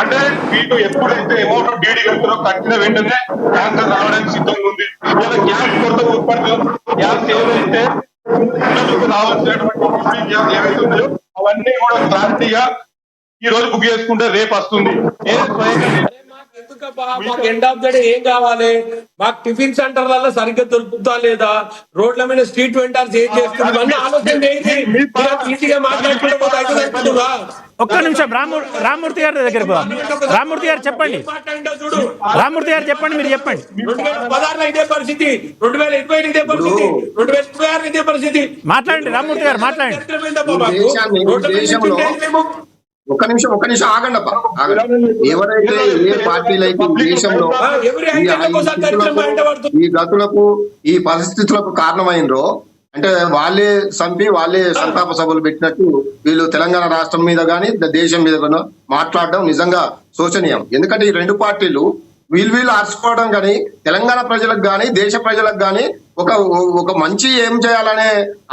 అంటే వీళ్ళు ఎప్పుడైతే అమౌంట్ డీడీ కట్టారో కట్టిన వెంటనే ట్యాంకర్ రావడానికి సిద్ధంగా ఉంది. ఇలా గ్యాస్ కొరత ఉత్పత్తి, గ్యాస్ ఏదైతే రావాల్సినటువంటి ఏవైతే ఉన్నాయో అవన్నీ కూడా క్లారిటీగా ఈ రోజు బుక్ చేసుకుంటే రేపు వస్తుంది. మాకు ఎండ్ ఆఫ్ ద డే ఏం కావాలి? మాకు టిఫిన్ సెంటర్లలో సరిగ్గా దొరుకుతా లేదా, రోడ్ల మీద స్ట్రీట్ వెండర్స్ ఏం చేస్తుంది అన్నీ ఆలోచన ఈజీగా మాట్లాడుకుంటా. ఒక్క నిమిషం రామ్మూర్తి గారి దగ్గర రామ్మూర్తి గారు చెప్పండి. రామ్మూర్తి గారు చెప్పండి, మీరు చెప్పండి. 2016 ఇదే పరిస్థితి, 2025 ఇదే పరిస్థితి, 2026 ఇదే పరిస్థితి. మాట్లాడండి రామ్మూర్తి గారు, మాట్లాడండి. ఒక్క నిమిషం ఆగండి అబ్బా, ఎవరైతే ఏ పార్టీలైతే దేశంలో ఈ గతులకు ఈ పరిస్థితులకు కారణమైనరో అంటే వాళ్ళే చంపి వాళ్ళే సంతాప సభలు పెట్టినట్టు వీళ్ళు తెలంగాణ రాష్ట్రం మీద కానీ దేశం మీద కానీ మాట్లాడడం నిజంగా శోచనీయం. ఎందుకంటే ఈ 2 పార్టీలు వీళ్ళు అరుచుకోవడం కానీ తెలంగాణ ప్రజలకు కానీ దేశ ప్రజలకు కానీ ఒక మంచి ఏం చేయాలనే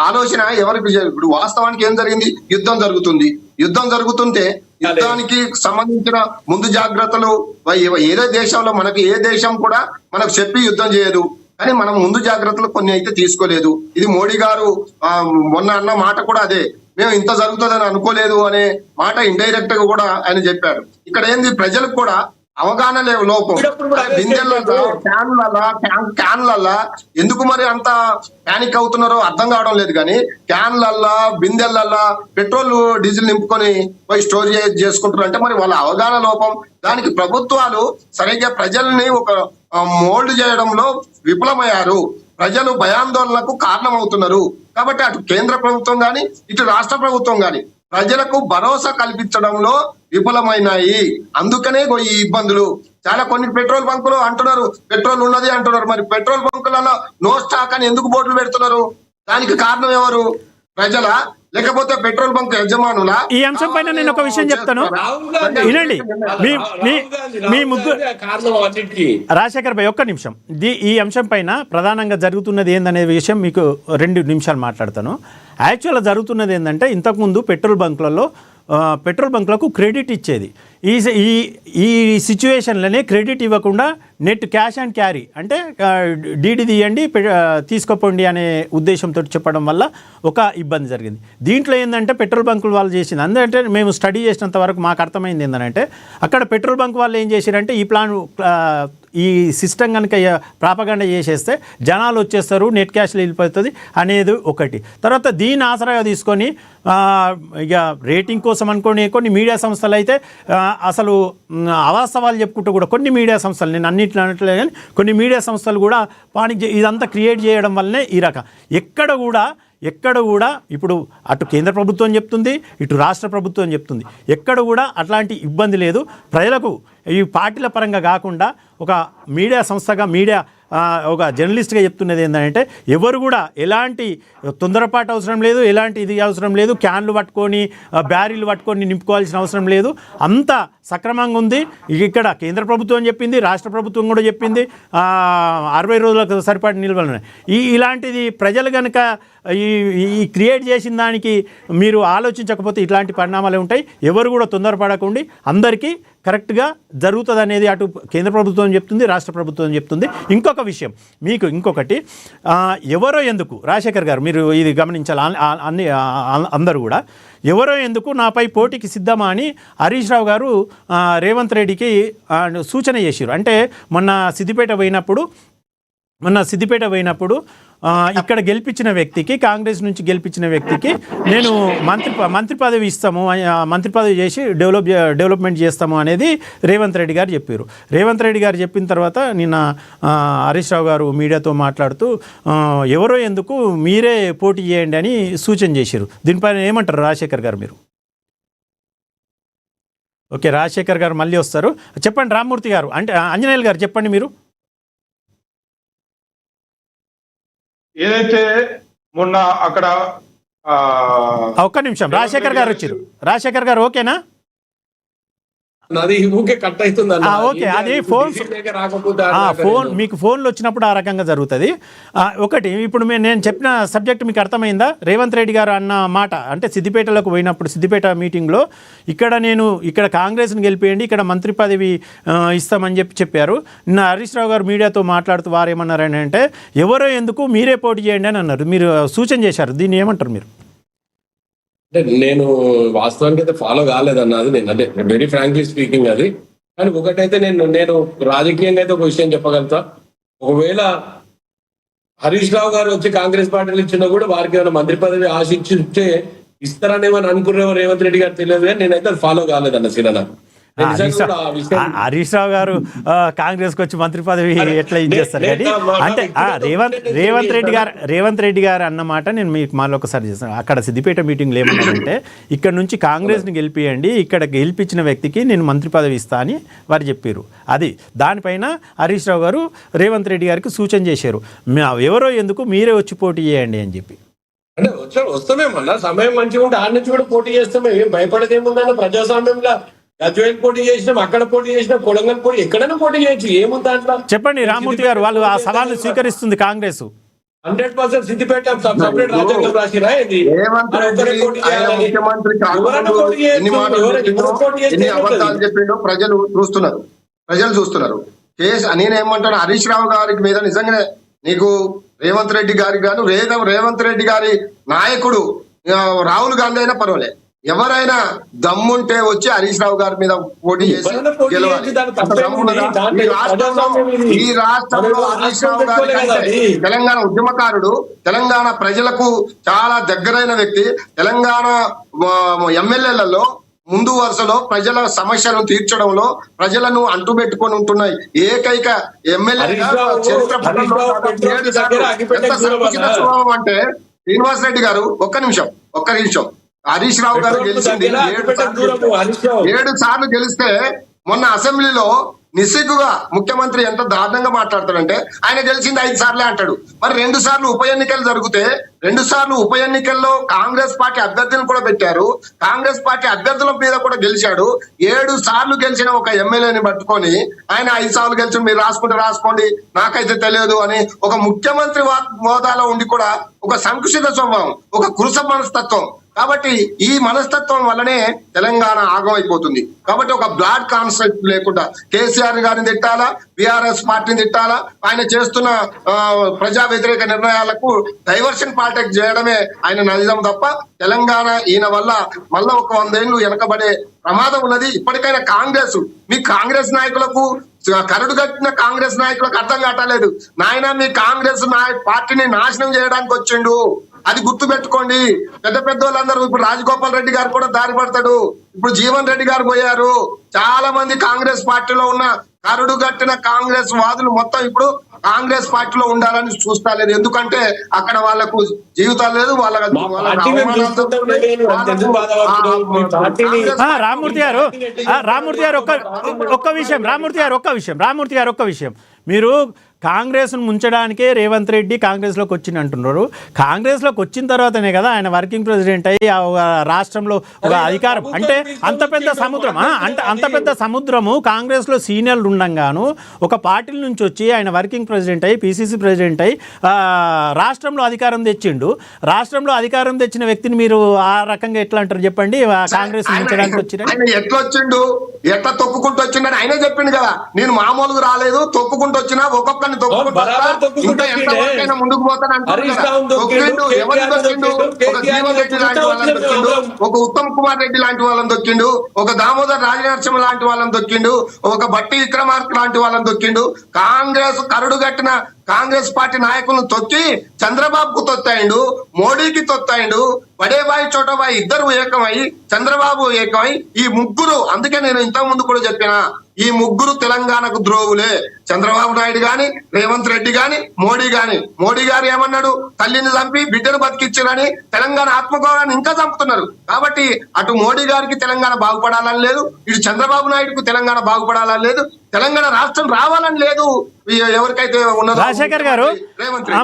ఆలోచన ఎవరికి? ఇప్పుడు వాస్తవానికి ఏం జరిగింది? యుద్ధం జరుగుతుంటే యుద్ధానికి సంబంధించిన ముందు జాగ్రత్తలు ఏదో దేశంలో మనకి ఏ దేశం కూడా మనకు చెప్పి యుద్ధం చేయదు, కానీ మనం ముందు జాగ్రత్తలు కొన్ని అయితే తీసుకోలేదు. ఇది మోడీ గారు మొన్న అన్న మాట కూడా అదే, మేము ఇంత జరుగుతుందని అనుకోలేదు అనే మాట ఇండైరెక్ట్ గా కూడా ఆయన చెప్పారు. ఇక్కడ ఏంది, ప్రజలకు కూడా అవగాహన లేవు లోపం. క్యాన్లల్లా ఎందుకు మరి అంత ప్యానిక్ అవుతున్నారో అర్థం కావడం లేదు. కానీ క్యాన్లల్లా బిందెలల్లా పెట్రోల్ డీజిల్ నింపుకొని పోయి స్టోరేజ్ చేసుకుంటారు అంటే మరి వాళ్ళ అవగాహన లోపం. దానికి ప్రభుత్వాలు సరిగ్గా ప్రజల్ని ఒక మోల్డ్ చేయడంలో విఫలమయ్యారు. ప్రజలు భయాందోళనకు కారణమవుతున్నారు. కాబట్టి అటు కేంద్ర ప్రభుత్వం గాని ఇటు రాష్ట్ర ప్రభుత్వం గాని ప్రజలకు భరోసా కల్పించడంలో విఫలమైనాయి. అందుకనే ఈ ఇబ్బందులు. చాలా కొన్ని పెట్రోల్ బంకులు అంటున్నారు పెట్రోల్ ఉన్నది అంటున్నారు. మరి పెట్రోల్ బంకులలో నో స్టాక్ అని ఎందుకు బోర్డులు పెడుతున్నారు? దానికి కారణం ఎవరు? ప్రజల లేకపోతే పెట్రోల్ బంక్ యజమానుల? ఈ అంశం పైన నేను ఒక విషయం చెప్తాను, వినండి. మీ ముగ్గురు రాజశేఖర్ భాయ్ ఒక్క నిమిషం. ఈ అంశం పైన ప్రధానంగా జరుగుతున్నది ఏందనే విషయం మీకు 2 నిమిషాలు మాట్లాడతాను. యాక్చువల్గా జరుగుతున్నది ఏంటంటే ఇంతకుముందు పెట్రోల్ బంకులకు క్రెడిట్ ఇచ్చేది. ఈ సిచ్యువేషన్లోనే క్రెడిట్ ఇవ్వకుండా నెట్ క్యాష్ అండ్ క్యారీ అంటే డీడీ తీయండి తీసుకోపోండి అనే ఉద్దేశంతో చెప్పడం వల్ల ఒక ఇబ్బంది జరిగింది. దీంట్లో ఏంటంటే పెట్రోల్ బంకులు వాళ్ళు చేసింది అందుకంటే మేము స్టడీ చేసినంత వరకు మాకు అర్థమైంది ఏంటంటే అక్కడ పెట్రోల్ బంక్ వాళ్ళు ఏం చేశారంటే ఈ సిస్టమ్ కనుక ప్రాపగండ చేసేస్తే జనాలు వచ్చేస్తారు, నెట్ క్యాష్లో వెళ్ళిపోతుంది అనేది ఒకటి. తర్వాత దీన్ని ఆసరాగా తీసుకొని ఇక రేటింగ్ కోసం అనుకోని కొన్ని మీడియా సంస్థలు అయితే అసలు అవాస్తవాలు చెప్పుకుంటూ కూడా కొన్ని మీడియా సంస్థలు, నేను అన్నింటిలో అనట్లేదు కానీ కొన్ని మీడియా సంస్థలు కూడా పానిక్ ఇదంతా క్రియేట్ చేయడం వల్లనే ఈ రకం ఎక్కడ కూడా ఇప్పుడు అటు కేంద్ర ప్రభుత్వం చెప్తుంది, ఇటు రాష్ట్ర ప్రభుత్వం చెప్తుంది, ఎక్కడ కూడా అట్లాంటి ఇబ్బంది లేదు. ప్రజలకు ఈ పార్టీల పరంగా కాకుండా ఒక మీడియా సంస్థగా ఒక జర్నలిస్ట్గా చెప్తున్నది ఏంటంటే ఎవరు కూడా ఎలాంటి తొందరపాటు అవసరం లేదు, ఎలాంటి ఇది అవసరం లేదు, క్యాన్లు పట్టుకొని బ్యారీలు పట్టుకొని నింపుకోవాల్సిన అవసరం లేదు. అంతా సక్రమంగా ఉంది. ఇక్కడ కేంద్ర ప్రభుత్వం చెప్పింది, రాష్ట్ర ప్రభుత్వం కూడా చెప్పింది 60 రోజులకు సరిపడి నిల్వలు. ఇలాంటిది ప్రజలు కనుక ఈ క్రియేట్ చేసిన దానికి మీరు ఆలోచించకపోతే ఇట్లాంటి పరిణామాలు ఉంటాయి. ఎవరు కూడా తొందరపడకండి, అందరికీ కరెక్ట్గా జరుగుతుంది అనేది అటు కేంద్ర ప్రభుత్వం చెప్తుంది, రాష్ట్ర ప్రభుత్వం చెప్తుంది. ఇంకొక విషయం మీకు ఇంకొకటి, ఎవరో ఎందుకు రాజశేఖర్ గారు మీరు ఇది గమనించాలి, అందరూ కూడా ఎవరో ఎందుకు నాపై పోటీకి సిద్ధమా అని హరీష్ రావు గారు రేవంత్ రెడ్డికి సూచన చేశారు. అంటే మొన్న సిద్దిపేట పోయినప్పుడు ఇక్కడ గెలిపించిన వ్యక్తికి, కాంగ్రెస్ నుంచి గెలిపించిన వ్యక్తికి నేను మంత్రి పదవి ఇస్తాము, మంత్రి పదవి చేసి డెవలప్మెంట్ చేస్తాము అనేది రేవంత్ రెడ్డి గారు చెప్పారు. రేవంత్ రెడ్డి గారు చెప్పిన తర్వాత నిన్న హరీష్ రావు గారు మీడియాతో మాట్లాడుతూ ఎవరో ఎందుకు మీరే పోటీ చేయండి అని సూచన చేశారు. దీనిపైన ఏమంటారు రాజశేఖర్ గారు మీరు? ఓకే, రాజశేఖర్ గారు మళ్ళీ వస్తారు. చెప్పండి రామ్మూర్తి గారు, అంటే ఆంజనేయులు గారు చెప్పండి మీరు. ఏదైతే మొన్న అక్కడ ఒక్క నిమిషం, రాజశేఖర్ గారు వచ్చారు. రాజశేఖర్ గారు ఓకేనా? అది ఊకే కట్ అవుతుంది. ఓకే, అది ఫోన్ మీకు ఫోన్లు వచ్చినప్పుడు ఆ రకంగా జరుగుతుంది. ఒకటి ఇప్పుడు నేను చెప్పిన సబ్జెక్ట్ మీకు అర్థమైందా? రేవంత్ రెడ్డి గారు అన్న మాట అంటే సిద్దిపేటలోకి పోయినప్పుడు సిద్దిపేట మీటింగ్లో ఇక్కడ కాంగ్రెస్ని గెలిపేయండి, ఇక్కడ మంత్రి పదవి ఇస్తామని చెప్పారు. నిన్న హరీష్ రావు గారు మీడియాతో మాట్లాడుతూ వారు ఏమన్నారని అంటే ఎవరో ఎందుకు మీరే పోటీ చేయండి అని అన్నారు. మీరు సూచన చేశారు, దీన్ని ఏమంటారు మీరు? అంటే నేను వాస్తవానికి అయితే ఫాలో కాలేదన్నది, నేను అంటే వెరీ ఫ్రాంక్లీ స్పీకింగ్ అది. కానీ ఒకటైతే నేను రాజకీయంగా అయితే ఒక విషయం చెప్పగలుగుతా. ఒకవేళ హరీష్ రావు గారు వచ్చి కాంగ్రెస్ పార్టీలు ఇచ్చినా కూడా వారికి ఏమైనా మంత్రి పదవి ఆశించుంటే ఇస్తారని ఏమని అనుకునేవారు రేవంత్ రెడ్డి గారు తెలియదు, కానీ నేనైతే అది ఫాలో కాలేదన్న సినిమా. హరీష్ రావు గారు కాంగ్రెస్కి వచ్చి మంత్రి పదవి ఎట్లా ఇచ్చేస్తారు కానీ అంటే రేవంత్ రెడ్డి గారు అన్నమాట నేను మీకు మళ్ళీ ఒకసారి చేస్తాను. అక్కడ సిద్దిపేట మీటింగ్లో ఏమన్నారంటే ఇక్కడ నుంచి కాంగ్రెస్ని గెలిపియండి, ఇక్కడ గెలిపించిన వ్యక్తికి నేను మంత్రి పదవి ఇస్తా అని వారు చెప్పారు. అది దానిపైన హరీష్ రావు గారు రేవంత్ రెడ్డి గారికి సూచన చేశారు, ఎవరో ఎందుకు మీరే వచ్చి పోటీ చేయండి అని చెప్పి. అంటే వస్తామేమన్నా సమయం మంచిగా ఉంటే ఆడ నుంచి కూడా పోటీ చేస్తామే, ఏం భయపడదేముందన్న. ప్రజాస్వామ్యంలో గజ్వేల్ పోటీ చేసినాం, అక్కడ పోటీ చేసినాం, కొడంగల్ పోటీ ఎక్కడైనా పోటీ చేయొచ్చు, ఏముంది దాంట్లో? చెప్పండి రామ్మూర్తి గారు, వాళ్ళు ఆ సవాల్ని స్వీకరిస్తుంది కాంగ్రెస్. 100% సిద్దిపేట సపరేట్ రాజ్యాంగం రాసిరా ఇది? చెప్పిండో ప్రజలు చూస్తున్నారు. నేనేమంటాను, హరీష్ రావు గారికి మీద నిజంగానే నీకు రేవంత్ రెడ్డి గారికి గాను రేవంత్ రెడ్డి గారి నాయకుడు రాహుల్ గాంధీ అయినా పర్వాలేదు, ఎవరైనా దమ్ముంటే వచ్చి హరీష్ రావు గారి మీద పోటీ చేసి ఎవరైనా పోటీ గెలవాలి. చేయొచ్చు, దానికి తప్పేముంది? ఈ రాష్ట్రంలో హరీష్ రావు గారి కంటే తెలంగాణ ఉద్యమకారుడు, తెలంగాణ ప్రజలకు చాలా దగ్గరైన వ్యక్తి, తెలంగాణ ఎమ్మెల్యేలలో ముందు వరుసలో ప్రజల సమస్యలను తీర్చడంలో ప్రజలను అంటుపెట్టుకొని ఉంటున్న ఏకైక ఎమ్మెల్యేగా చరిత్ర పటంలో దాదాపు 7 సార్లు. ఎంత సంకుచిత స్వభావం అంటే శ్రీనివాస్ రెడ్డి గారు ఒక్క నిమిషం హరీష్ రావు గారు గెలిచింది 7 సార్లు గెలిస్తే మొన్న అసెంబ్లీలో నిస్సిగ్గుగా ముఖ్యమంత్రి ఎంత దారుణంగా మాట్లాడతాడంటే ఆయన గెలిచింది 5 సార్లే అంటాడు. మరి 2 సార్లు ఉప ఎన్నికలు జరిగితే 2 సార్లు ఉప ఎన్నికల్లో కాంగ్రెస్ పార్టీ అభ్యర్థులను కూడా పెట్టారు. కాంగ్రెస్ పార్టీ అభ్యర్థుల మీద కూడా గెలిచాడు. 7 సార్లు గెలిచిన ఒక ఎమ్మెల్యేని పట్టుకొని ఆయన 5 సార్లు గెలిచి మీరు రాసుకోండి నాకైతే తెలియదు అని ఒక ముఖ్యమంత్రి హోదాలో ఉండి కూడా ఒక సంకుచిత స్వభావం, ఒక కృష మనస్తత్వం. కాబట్టి ఈ మనస్తత్వం వల్లనే తెలంగాణ ఆగమైపోతుంది. కాబట్టి ఒక బ్లాడ్ కాన్సెప్ట్ లేకుండా కేసీఆర్ గారిని తిట్టాలా, బీఆర్ఎస్ పార్టీని తిట్టాలా, ఆయన చేస్తున్న ప్రజా వ్యతిరేక నిర్ణయాలకు డైవర్షన్ పాలిటిక్స్ చేయడమే ఆయన నైజం తప్ప తెలంగాణ ఈయన వల్ల మళ్ళా ఒక 100 ఏళ్లు వెనకబడే ప్రమాదం ఉన్నది. ఇప్పటికైనా మీ కాంగ్రెస్ నాయకులకు, కరడు కట్టిన కాంగ్రెస్ నాయకులకు అర్థం కావట్లేదు. నాయన మీ కాంగ్రెస్ పార్టీని నాశనం చేయడానికి వచ్చిండు, అది గుర్తు పెట్టుకోండి. పెద్ద వాళ్ళందరూ ఇప్పుడు రాజగోపాల్ రెడ్డి గారు కూడా దారి పడతాడు, ఇప్పుడు జీవన్ రెడ్డి గారు పోయారు. చాలా మంది కాంగ్రెస్ పార్టీలో ఉన్న కరడు కట్టిన కాంగ్రెస్ వాదులు మొత్తం ఇప్పుడు కాంగ్రెస్ పార్టీలో ఉండాలని చూస్తలేదు. ఎందుకంటే అక్కడ వాళ్ళకు జీవితాలు లేదు, రామూర్తి గారు ఒక్క విషయం మీరు కాంగ్రెస్ను ముంచడానికే రేవంత్ రెడ్డి కాంగ్రెస్లోకి వచ్చింది అంటున్నారు. కాంగ్రెస్లోకి వచ్చిన తర్వాతనే కదా ఆయన వర్కింగ్ ప్రెసిడెంట్ అయ్యి రాష్ట్రంలో ఒక అధికారం అంటే అంత పెద్ద సముద్రము కాంగ్రెస్లో సీనియర్లు ఉండంగాను ఒక పార్టీ నుంచి వచ్చి ఆయన వర్కింగ్ ప్రెసిడెంట్ అయ్యి పిసిసి ప్రెసిడెంట్ అయ్యి రాష్ట్రంలో అధికారం తెచ్చిండు. రాష్ట్రంలో అధికారం తెచ్చిన వ్యక్తిని మీరు ఆ రకంగా ఎట్లా అంటారు చెప్పండి? కాంగ్రెస్ ముంచడానికి వచ్చిన ఎట్లా వచ్చిండు, ఎట్లా తొక్కుకుంటూ వచ్చిండని ఆయనే చెప్పిండు కదా. నేను మామూలుగా రాలేదు, తొక్కుకుంటూ వచ్చినా ఒక్కొక్కరిని ఇంకా ముందుకు పోతాను అంటున్నాడు. ఎవరిని దొక్కిండు? ఒక జీవన్ రెడ్డి లాంటి వాళ్ళని దొక్కిండు, ఒక ఉత్తమ్ కుమార్ రెడ్డి లాంటి వాళ్ళని దొక్కిండు, ఒక దామోదర్ రాజనరసింహ లాంటి వాళ్ళని దొక్కిండు, ఒక బట్టి విక్రమార్క లాంటి వాళ్ళని దొక్కిండు. కాంగ్రెస్ కరడు కట్టిన కాంగ్రెస్ పార్టీ నాయకులను తొక్కి చంద్రబాబుకు తొత్తాయిండు, మోడీకి తొత్తాయిండు, బడేబాయి చోటబాయి ఇద్దరు ఏకమై చంద్రబాబు ఏకమై ఈ ముగ్గురు, అందుకే నేను ఇంతకు ముందు కూడా చెప్పిన ఈ ముగ్గురు తెలంగాణకు ద్రోవులే. చంద్రబాబు నాయుడు గాని, రేవంత్ రెడ్డి గాని, మోడీ గాని. మోడీ గారు ఏమన్నాడు? తల్లిని చంపి బిడ్డను బతికిచ్చారని తెలంగాణ ఆత్మగౌరవాన్ని ఇంకా చంపుతున్నారు. కాబట్టి అటు మోడీ గారికి తెలంగాణ బాగుపడాలని లేదు, ఇటు చంద్రబాబు నాయుడుకు తెలంగాణ బాగుపడాలని లేదు, తెలంగాణ రాష్ట్రం రావాలని లేదు. ఎవరికైతే ఉన్నదో రాజశేఖర్ గారు,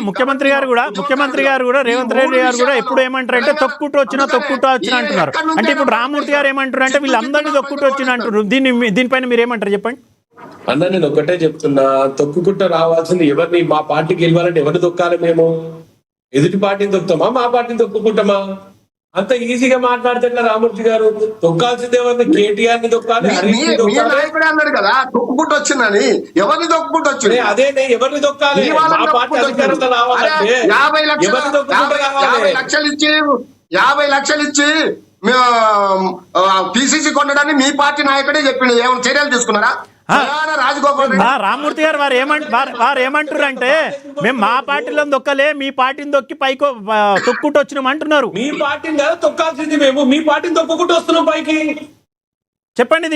ముఖ్యమంత్రి గారు కూడా రేవంత్ రెడ్డి గారు కూడా ఎప్పుడు ఏమంటారంటే తొక్కుట్టు వచ్చినా అంటున్నారు. అంటే ఇప్పుడు రామూర్తి గారు ఏమంటారు అంటే వీళ్ళందరినీ తొక్కుట్టు వచ్చిన అంటున్నారు. దీనిపైన మీరు ఏమంటారు చెప్పండి అన్న? నేను ఒకటే చెప్తున్నా, తొక్కుకుంటూ రావాల్సింది ఎవరిని? మా పార్టీకి గెలవాలంటే ఎవరిని తొక్కాలి? మేము ఎదుటి పార్టీని తొక్కుతామా, మా పార్టీని తొక్కుకుంటామా? అంత ఈజీగా మాట్లాడితే రామూర్తి గారు తొక్కాల్సింది ఎవరిని? కేటీఆర్ ని తొక్కాలి, అన్నాడు కదా తొక్కుకుంటూ వచ్చిందని. ఎవరిని తొక్కుకుంటూ వచ్చింది? అదే ఎవరిని తొక్కాలి? మా పార్టీ అధికారంలో రావాలంటే 50 లక్షలు ఇచ్చి పిసిసి కొనడాన్ని మీ పార్టీ నాయకుడే చెప్పిండు. ఏమైనా చర్యలు తీసుకున్నారా? రామూర్తి గారు వారు ఏమంటారు అంటే మేము మా పార్టీలో దొక్కలే, మీ పార్టీని దొక్కి పైకి తొక్కుంటూ వచ్చినాం అంటున్నారు. మీ పార్టీని కదా తొక్కాల్సింది, మేము మీ పార్టీని తొక్కుకుంటూ వస్తున్నాం పైకి. చెప్పండి,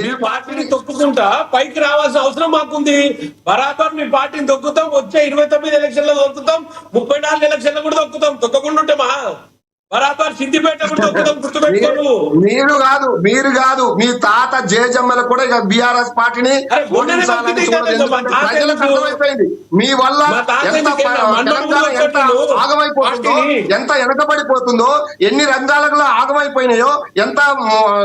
మీ పార్టీని తొక్కుకుంటా పైకి రావాల్సిన అవసరం మాకుంది. బరాబర్ మీ పార్టీని తొక్కుతాం, వచ్చే 29 ఎలక్షన్లో తొక్కుతాం, 34 ఎలక్షన్లో కూడా తొక్కుతాం. తొక్కకుండా ఉంటామా? బరాబర్ సిద్దిపేట గుర్తుపెట్టుకోను. మీరు కాదు మీ తాత జేజమ్మల కూడా ఇక బీఆర్ఎస్ పార్టీని ప్రజలకు అర్థమైపోయింది. మీ వల్ల ఎంత ఆగమైపోతుందో, ఎంత వెనకబడిపోతుందో, ఎన్ని రంగాలలో ఆగమైపోయినాయో, ఎంత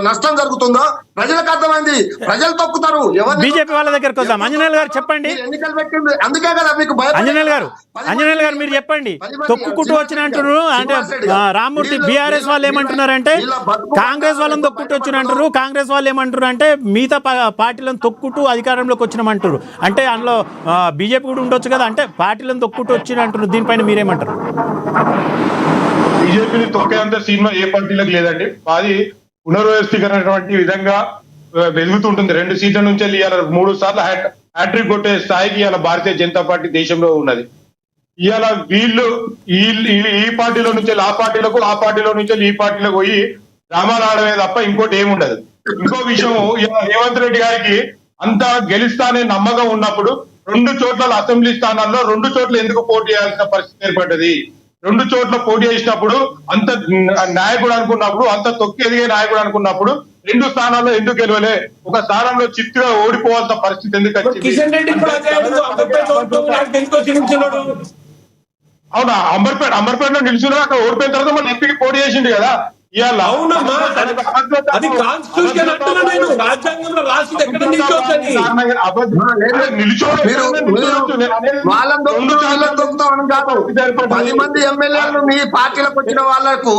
నష్టం జరుగుతుందో ప్రజలకు అర్థమైంది. ప్రజలు తొక్కుతారు. బీజేపీ వాళ్ళ దగ్గరకు వద్దాం. అంజనేయులు గారు చెప్పండి. ఎన్నికలు పెట్టింది అందుకే కదా మీకు అంజనేయులు గారు మీరు చెప్పండి. తొక్కుకుంటూ వచ్చిన అంటున్నారు అంటే రామ్మూర్తి, బీఆర్ఎస్ వాళ్ళు ఏమంటున్నారంటే కాంగ్రెస్ వాళ్ళని తొక్కుట్టు వచ్చినంటారు, కాంగ్రెస్ వాళ్ళు ఏమంటారు అంటే మిగతా పార్టీలను తొక్కుట్టు అధికారంలోకి వచ్చినామంటారు. అంటే అందులో బీజేపీ కూడా ఉండొచ్చు కదా, అంటే పార్టీలను తొక్కుట్టు వచ్చినంటారు. దీనిపైన మీరేమంటారు? బీజేపీని తొక్కేంత సినిమా ఏ పార్టీలకు లేదండి. అది పునర్వ్యవస్థీకరణటువంటి విధంగా వెలుగుతుంటుంది. 2 సీట్ల నుంచి వెళ్ళి ఇవాళ 3 సార్లు హ్యాట్రిక్ కొట్టే స్థాయికి ఇవాళ భారతీయ జనతా పార్టీ దేశంలో ఉన్నది. ఇవాళ వీళ్ళు ఈ పార్టీలో నుంచి ఆ పార్టీలకు, ఆ పార్టీలో నుంచి ఈ పార్టీలకు పోయి డ్రామాలు ఆడమే తప్ప ఇంకోటి ఏముండదు. ఇంకో విషయం, రేవంత్ రెడ్డి గారికి అంత గెలుస్తానే నమ్మకం ఉన్నప్పుడు 2 చోట్ల అసెంబ్లీ స్థానాల్లో 2 చోట్ల ఎందుకు పోటీ చేయాల్సిన పరిస్థితి ఏర్పడ్డది? 2 చోట్ల పోటీ చేసినప్పుడు, అంత నాయకుడు అనుకున్నప్పుడు, అంత తొక్కి ఎదిగే నాయకుడు అనుకున్నప్పుడు 2 స్థానాల్లో ఎందుకు గెలవలే? ఒక స్థానంలో చిత్తుగా ఓడిపోవాల్సిన పరిస్థితి ఎందుకు వచ్చింది? అవునా, అంబర్పేటలో నిలిచిన అక్కడ ఓడిపోయిన తర్వాత మన ఎంపీకి పోటీ చేసిండు కదా. ఇవాళ అది కాన్స్టిట్యూషన్ అంటున్నా నేను, రాజ్యాంగంలో రాసింది ఎక్కడ నిలిచోవచ్చు. 10 మంది ఎమ్మెల్యేలు మీ పార్టీలకు వచ్చిన వాళ్లకు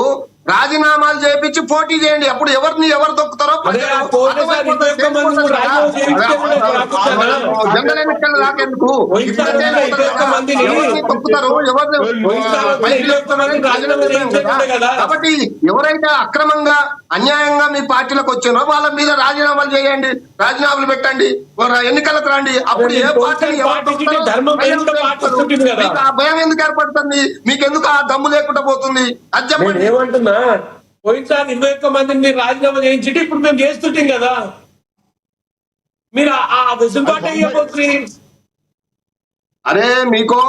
రాజీనామాలు చేయించి పోటీ చేయండి. అప్పుడు ఎవరు తొక్కుతారో జనరల్ ఎన్నికలు రాకెందుకు తొక్కుతారు, కాబట్టి ఎవరైతే అక్రమంగా అన్యాయంగా మీ పార్టీలకు వచ్చారో వాళ్ళ మీద రాజీనామాలు చేయండి, రాజీనామాలు పెట్టండి, ఎన్నికలకు రండి. అప్పుడు ఏ పార్టీ ఆ భయం ఎందుకు ఏర్పడుతుంది? మీకెందుకు ఆ దమ్ము లేకుండా పోతుంది? అది చెప్పండి. ఏమంటున్నా, పోయినసారి 21 మందిని మీరు రాజీనామా చేయించి ఇప్పుడు మేము చేస్తుంటాం కదా, మీరు ఆ వెసులుబాటు అయ్యబోతుంది. అరే మీకు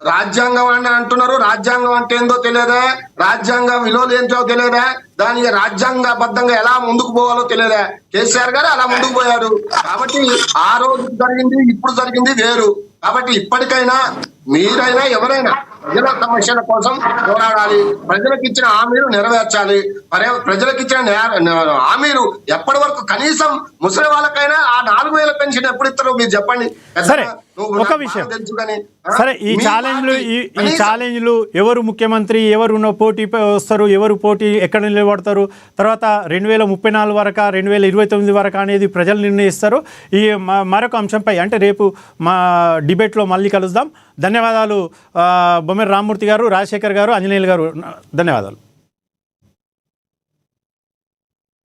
రాజ్యాంగం అని అంటున్నారు, రాజ్యాంగం అంటే ఏందో తెలియదా, రాజ్యాంగ విలువలు ఏంటో తెలియదా, దానికి రాజ్యాంగబద్ధంగా ఎలా ముందుకు పోవాలో తెలియదా? కేసీఆర్ గారు అలా ముందుకు పోయారు. కాబట్టి ఆ రోజు జరిగింది ఇప్పుడు జరిగింది వేరు. కాబట్టి ఇప్పటికైనా మీరైనా ఎవరైనా ప్రజల సమస్యల కోసం పోరాడాలి, ప్రజలకు ఇచ్చిన హామీలు నెరవేర్చాలి. ప్రజలకు ఇచ్చిన హామీలు ఎప్పటి వరకు, కనీసం ముసలి వాళ్ళకైనా ఆ 4000 పెన్షన్ ఎప్పుడు ఇస్తారో మీరు చెప్పండి. సరే, ఒక విషయం సరే, ఈ ఛాలెంజ్లు ఎవరు ముఖ్యమంత్రి, ఎవరు పోటీ వస్తారు, ఎవరు పోటీ ఎక్కడ నిలబడతారు, తర్వాత 2034 వరకు 2029 వరకు అనేది ప్రజలు నిర్ణయిస్తారు. ఈ మరొక అంశంపై అంటే రేపు మా డిబేట్లో మళ్ళీ కలుద్దాం. ధన్యవాదాలు బొమ్మెర రామ్మూర్తి గారు, రాజశేఖర్ గారు, ఆంజనేయులు గారు, ధన్యవాదాలు.